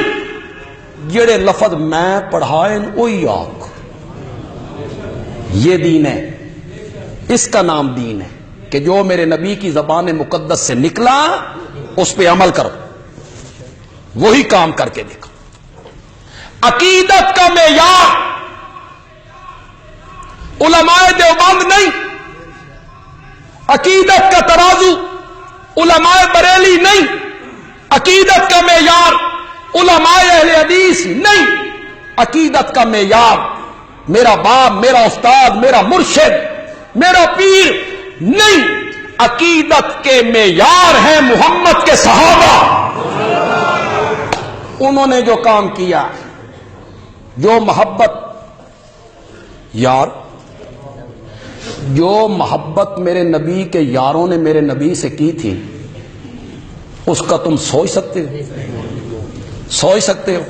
جڑے لفظ میں پڑھائے وہی آخ. یہ دین ہے، اس کا نام دین ہے کہ جو میرے نبی کی زبان مقدس سے نکلا اس پہ عمل کرو، وہی کام کر کے دیکھو. عقیدت کا معیار علماء دیوبند نہیں، عقیدت کا ترازو علماء بریلی نہیں، عقیدت کا معیار علماء اہل حدیث نہیں. عقیدت کا معیار میرا باپ، میرا استاد، میرا مرشد، میرا پیر نہیں. عقیدت کے معیار ہیں محمد کے صحابہ. انہوں نے جو کام کیا، جو محبت، یار جو محبت میرے نبی کے یاروں نے میرے نبی سے کی تھی، اس کا تم سوچ سکتے ہو؟ سوچ سکتے ہو؟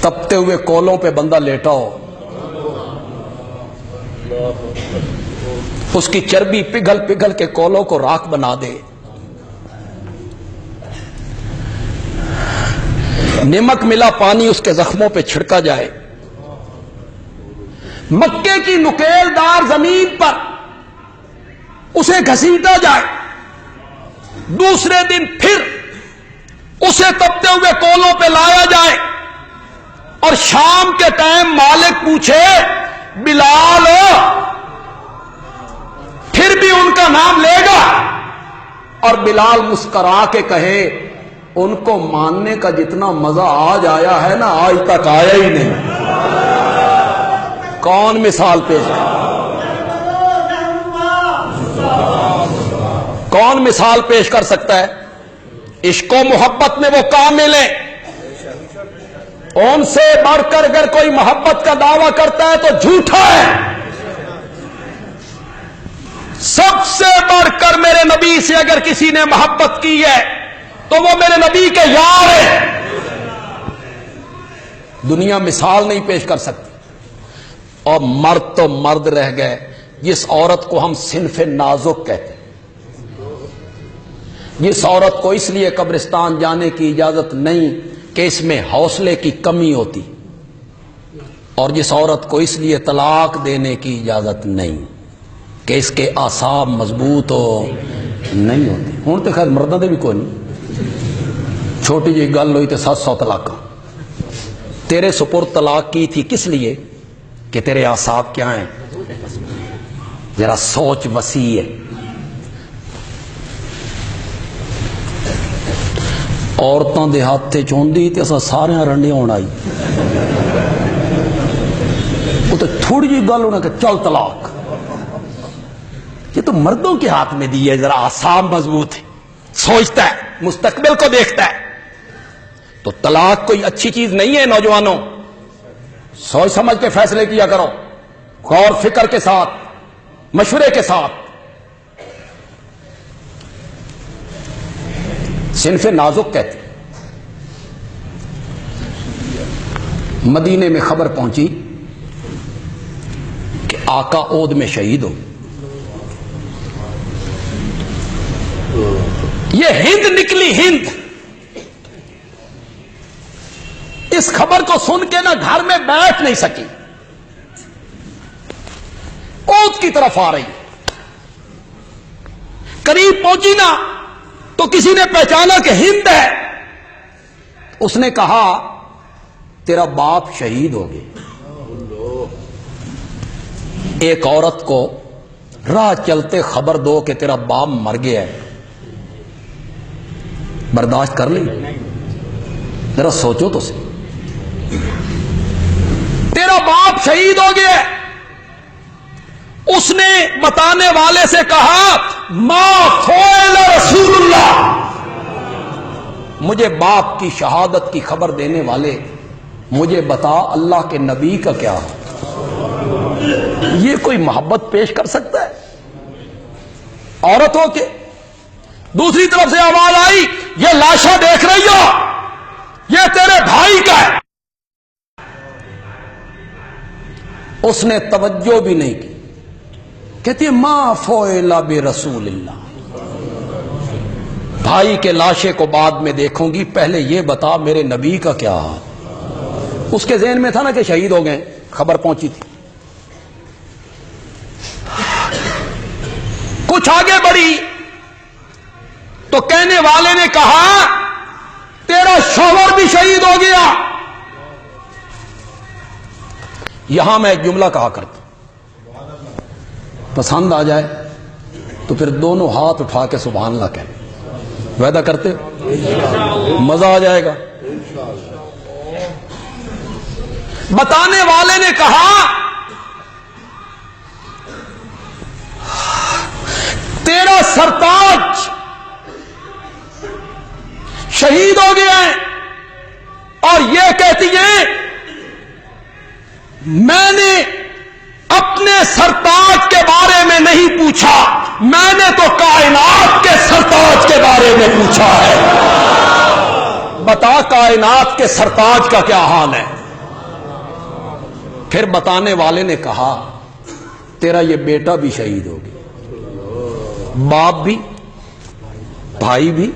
تپتے ہوئے کولوں پہ بندہ لیٹا ہو، اس کی چربی پگھل پگھل کے کولوں کو راکھ بنا دے، نمک ملا پانی اس کے زخموں پہ چھڑکا جائے، مکے کی نکیل دار زمین پر اسے گھسیٹا جائے، دوسرے دن پھر اسے تپتے ہوئے کولوں پہ لایا جائے، اور شام کے ٹائم مالک پوچھے بلال پھر بھی ان کا نام لے گا، اور بلال مسکرا کے کہے ان کو ماننے کا جتنا مزہ آج آیا ہے نا آج تک آیا ہی نہیں. کون مثال پیش کرے؟ کون مثال پیش کر سکتا ہے؟ عشق و محبت میں وہ کامل ہیں. ان سے بڑھ کر اگر کوئی محبت کا دعویٰ کرتا ہے تو جھوٹا ہے. سب سے بڑھ کر میرے نبی سے اگر کسی نے محبت کی ہے تو وہ میرے نبی کے یار ہیں. دنیا مثال نہیں پیش کر سکتی. اور مرد تو مرد رہ گئے. جس عورت کو ہم صنف نازک کہتے ہیں، جس عورت کو اس لیے قبرستان جانے کی اجازت نہیں کہ اس میں حوصلے کی کمی ہوتی، اور جس عورت کو اس لیے طلاق دینے کی اجازت نہیں کہ اس کے اعصاب مضبوط ہو نہیں ہوتی. ہوں تو خیر مردوں دے بھی کوئی نہیں. چھوٹی جی گل ہوئی تو 700 طلاق. تیرے سپرد طلاق کی تھی کس لیے؟ کہ تیرے اعصاب کیا ہیں؟ ذرا سوچ وسیع ہے. عورتوں دے ہاتھ چوندی تے اساں سارے رنڈی ہونا آئی. وہ تو تھوڑی جی گل ہونا کہ چل طلاق. یہ تو مردوں کے ہاتھ میں دی ہے. ذرا اعصاب مضبوط ہے، سوچتا ہے، مستقبل کو دیکھتا ہے. تو طلاق کوئی اچھی چیز نہیں ہے. نوجوانوں سوچ سمجھ کے فیصلے کیا کرو، غور فکر کے ساتھ، مشورے کے ساتھ. صنف نازک کہتے. مدینے میں خبر پہنچی کہ آقا اود میں شہید ہو. یہ ہند نکلی ہند. اس خبر کو سن کے نا گھر میں بیٹھ نہیں سکی. اود کی طرف آ رہی. قریب پہنچی نا تو کسی نے پہچانا کہ ہند ہے. اس نے کہا تیرا باپ شہید ہو گیا. ایک عورت کو راہ چلتے خبر دو کہ تیرا باپ مر گیا ہے، برداشت کر لی؟ ذرا سوچو تو صحیح. تیرا باپ شہید ہو گیا. اس نے بتانے والے سے کہا ما فعل رسول اللہ. مجھے باپ کی شہادت کی خبر دینے والے مجھے بتا اللہ کے نبی کا کیا ہے. یہ کوئی محبت پیش کر سکتا ہے عورت ہو کے؟ دوسری طرف سے آواز آئی یہ لاشا دیکھ رہی ہو، یہ تیرے بھائی کا ہے. اس نے توجہ بھی نہیں کی. کہتی ہے ما فعل برسول اللہ. بھائی کے لاشے کو بعد میں دیکھوں گی، پہلے یہ بتا میرے نبی کا کیا حال. اس کے ذہن میں تھا نا کہ شہید ہو گئے، خبر پہنچی تھی. کچھ آگے بڑھی تو کہنے والے نے کہا تیرا شوہر بھی شہید ہو گیا. یہاں میں ایک جملہ کہا کرتا، پسند آ جائے تو پھر دونوں ہاتھ اٹھا کے سبحان اللہ کہہ. وعدہ کرتے ہو؟ مزہ آ جائے گا. بتانے والے نے کہا تیرا سرتاج شہید ہو گیا ہے اور یہ کہتی ہے میں نے اپنے سرتاج کے بارے میں نہیں پوچھا، میں نے تو کائنات کے سرتاج کے بارے میں پوچھا ہے. بتا کائنات کے سرتاج کا کیا حال ہے. پھر بتانے والے نے کہا تیرا یہ بیٹا بھی شہید ہو گیا. باپ بھی، بھائی بھی،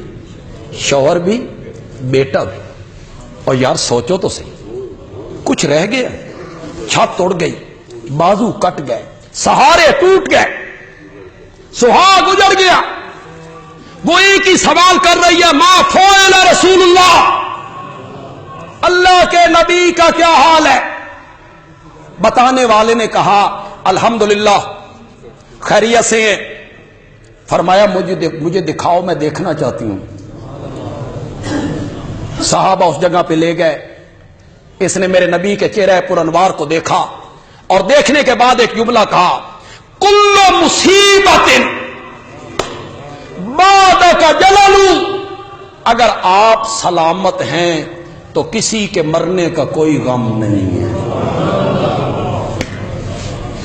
شوہر بھی، بیٹا بھی. اور یار سوچو تو صحیح، کچھ رہ گیا؟ چھت اڑ گئی، بازو کٹ گئے، سہارے ٹوٹ گئے، سہاگ اجڑ گیا. وہ ایک ہی سوال کر رہی ہے ما فعل رسول اللہ. اللہ کے نبی کا کیا حال ہے؟ بتانے والے نے کہا الحمدللہ خیریت سے ہیں، فرمایا مجھے دکھاؤ، میں دیکھنا چاہتی ہوں۔ صحابہ اس جگہ پہ لے گئے، اس نے میرے نبی کے چہرے پر انوار کو دیکھا اور دیکھنے کے بعد ایک جملہ کہا، کل مصیبت بعدک جلل، اگر آپ سلامت ہیں تو کسی کے مرنے کا کوئی غم نہیں ہے۔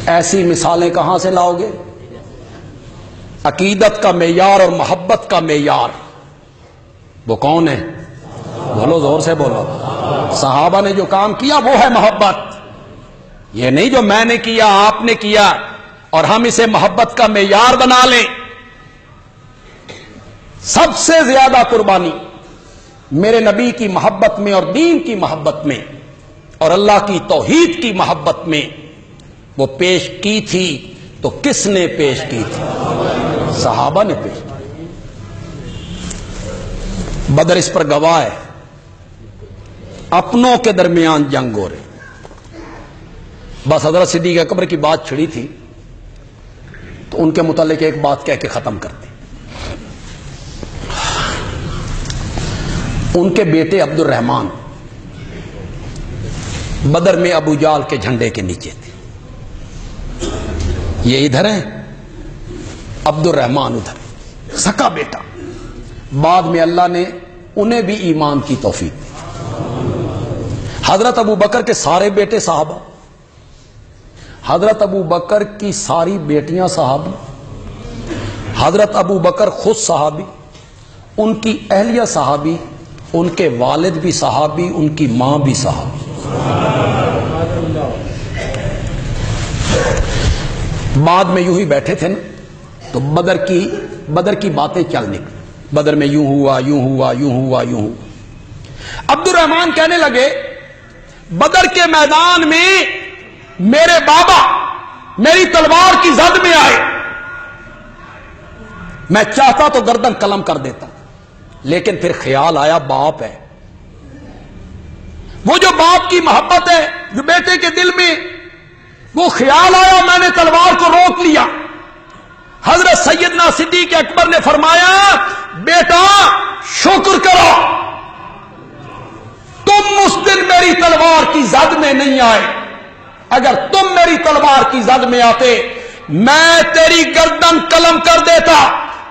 ایسی مثالیں کہاں سے لاؤ گے؟ عقیدت کا معیار اور محبت کا معیار وہ کون ہے؟ بولو، زور سے بولو۔ صحابہ نے جو کام کیا وہ ہے محبت، یہ نہیں جو میں نے کیا، آپ نے کیا اور ہم اسے محبت کا معیار بنا لیں۔ سب سے زیادہ قربانی میرے نبی کی محبت میں اور دین کی محبت میں اور اللہ کی توحید کی محبت میں وہ پیش کی تھی تو کس نے پیش کی تھی؟ صحابہ نے پیش کی۔ بدر اس پر گواہ ہے، اپنوں کے درمیان جنگ ہو رہی، بس حضرت صدیق اکبر کی بات چھڑی تھی تو ان کے متعلق ایک بات کہہ کے ختم کر دی۔ ان کے بیٹے عبد الرحمان بدر میں ابو جال کے جھنڈے کے نیچے تھے، یہ ادھر ہیں، عبد الرحمان ادھر، سکا بیٹا۔ بعد میں اللہ نے انہیں بھی ایمان کی توفیق دی۔ حضرت ابو بکر کے سارے بیٹے صحابہ، حضرت ابو بکر کی ساری بیٹیاں صحابی، حضرت ابو بکر خود صحابی، ان کی اہلیہ صحابی، ان کے والد بھی صحابی، ان کی ماں بھی صحابی۔ بعد میں یوں ہی بیٹھے تھے نا تو بدر کی باتیں چل نکلی، بدر میں یوں ہوا، یوں ہوا، یوں ہوا، یوں ہوا۔ عبد الرحمان کہنے لگے، بدر کے میدان میں میرے بابا میری تلوار کی زد میں آئے، میں چاہتا تو گردن قلم کر دیتا، لیکن پھر خیال آیا باپ ہے، وہ جو باپ کی محبت ہے جو بیٹے کے دل میں، وہ خیال آیا، میں نے تلوار کو روک لیا۔ حضرت سیدنا صدیق اکبر نے فرمایا، بیٹا شکر کرو، تم اس دن میری تلوار کی زد میں نہیں آئے، اگر تم میری تلوار کی زد میں آتے میں تیری گردن قلم کر دیتا۔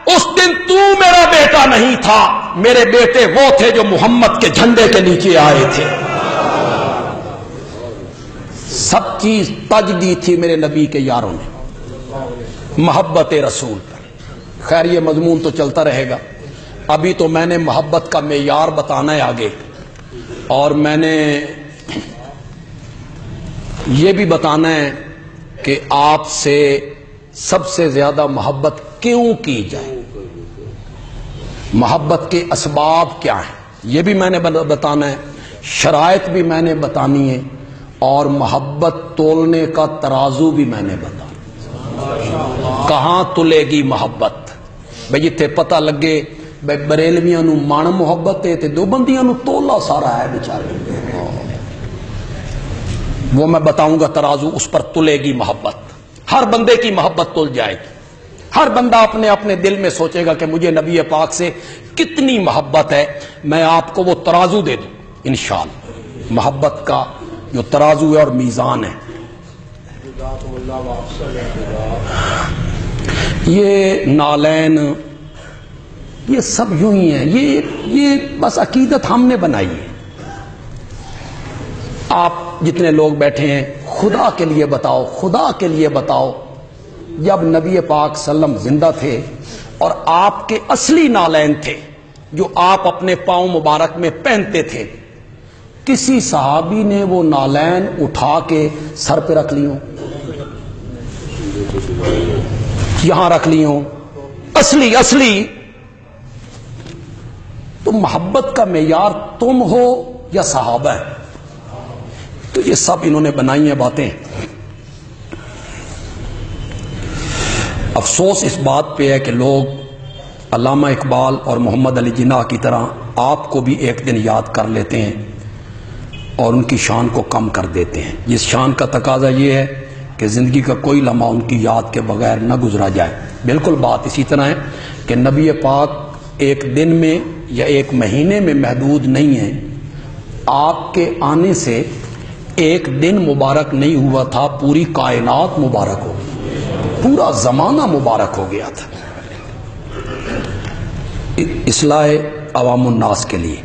اس دن تو میرا بیٹا نہیں تھا، میرے بیٹے وہ تھے جو محمد کے جھنڈے کے نیچے آئے تھے۔ سب چیز تج دی تھی میرے نبی کے یاروں نے محبت رسول پر۔ خیر یہ مضمون تو چلتا رہے گا، ابھی تو میں نے محبت کا معیار بتانا ہے آگے، اور میں نے یہ بھی بتانا ہے کہ آپ سے سب سے زیادہ محبت کیوں کی جائے، محبت کے اسباب کیا ہیں یہ بھی میں نے بتانا ہے، شرائط بھی میں نے بتانی ہے، اور محبت تولنے کا ترازو بھی میں نے بتانا، کہاں تلے گی محبت۔ بھئی جتھے پتہ لگے بھئی بریلویاں نو مان محبت ہے تے دیوبندیاں نو تولا سارا ہے بیچارے، وہ میں بتاؤں گا ترازو، اس پر تلے گی محبت، ہر بندے کی محبت تل جائے گی، ہر بندہ اپنے اپنے دل میں سوچے گا کہ مجھے نبی پاک سے کتنی محبت ہے، میں آپ کو وہ ترازو دے دوں انشاءاللہ، محبت کا جو ترازو ہے اور میزان ہے۔ یہ نالین یہ سب یوں ہی ہیں، یہ بس عقیدت ہم نے بنائی ہے۔ آپ جتنے لوگ بیٹھے ہیں خدا کے لیے بتاؤ، خدا کے لیے بتاؤ، جب نبی پاک صلی اللہ علیہ وسلم زندہ تھے اور آپ کے اصلی نالین تھے جو آپ اپنے پاؤں مبارک میں پہنتے تھے، کسی صحابی نے وہ نالین اٹھا کے سر پہ رکھ لی ہوں، یہاں رکھ لی ہوں، اصلی تو محبت کا معیار تم ہو یا صحابہ ہے؟ تو یہ سب انہوں نے بنائی ہیں باتیں۔ افسوس اس بات پہ ہے کہ لوگ علامہ اقبال اور محمد علی جناح کی طرح آپ کو بھی ایک دن یاد کر لیتے ہیں اور ان کی شان کو کم کر دیتے ہیں، جس شان کا تقاضا یہ ہے کہ زندگی کا کوئی لمحہ ان کی یاد کے بغیر نہ گزرا جائے۔ بالکل بات اسی طرح ہے کہ نبی پاک ایک دن میں یا ایک مہینے میں محدود نہیں ہے. آپ کے آنے سے ایک دن مبارک نہیں ہوا تھا، پوری کائنات مبارک ہو گئی، پورا زمانہ مبارک ہو گیا تھا. اصلاح عوام الناس کے لیے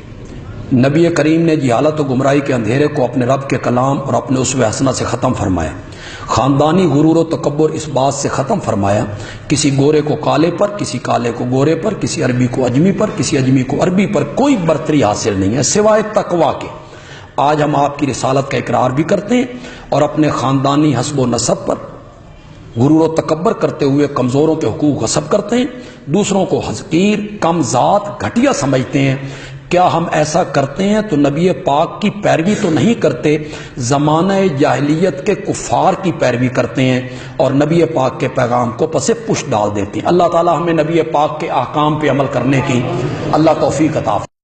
نبی کریم نے جہالت و گمراہی کے اندھیرے کو اپنے رب کے کلام اور اپنے اسوہ حسنہ سے ختم فرمایا. خاندانی غرور و تکبر اس بات سے ختم فرمایا، کسی گورے کو کالے پر، کسی کالے کو گورے پر، کسی عربی کو اجمی پر، کسی اجمی کو عربی پر کوئی برتری حاصل نہیں ہے سوائے تقویٰ کے. آج ہم آپ کی رسالت کا اقرار بھی کرتے ہیں اور اپنے خاندانی حسب و نسب پر غرور و تکبر کرتے ہوئے کمزوروں کے حقوق غصب کرتے ہیں، دوسروں کو حقیر، کم ذات، گھٹیا سمجھتے ہیں. کیا ہم ایسا کرتے ہیں تو نبی پاک کی پیروی تو نہیں کرتے، زمانہ جاہلیت کے کفار کی پیروی کرتے ہیں اور نبی پاک کے پیغام کو پس پش ڈال دیتے ہیں. اللہ تعالی ہمیں نبی پاک کے احکام پہ عمل کرنے کی اللہ توفیق عطا فرمائے.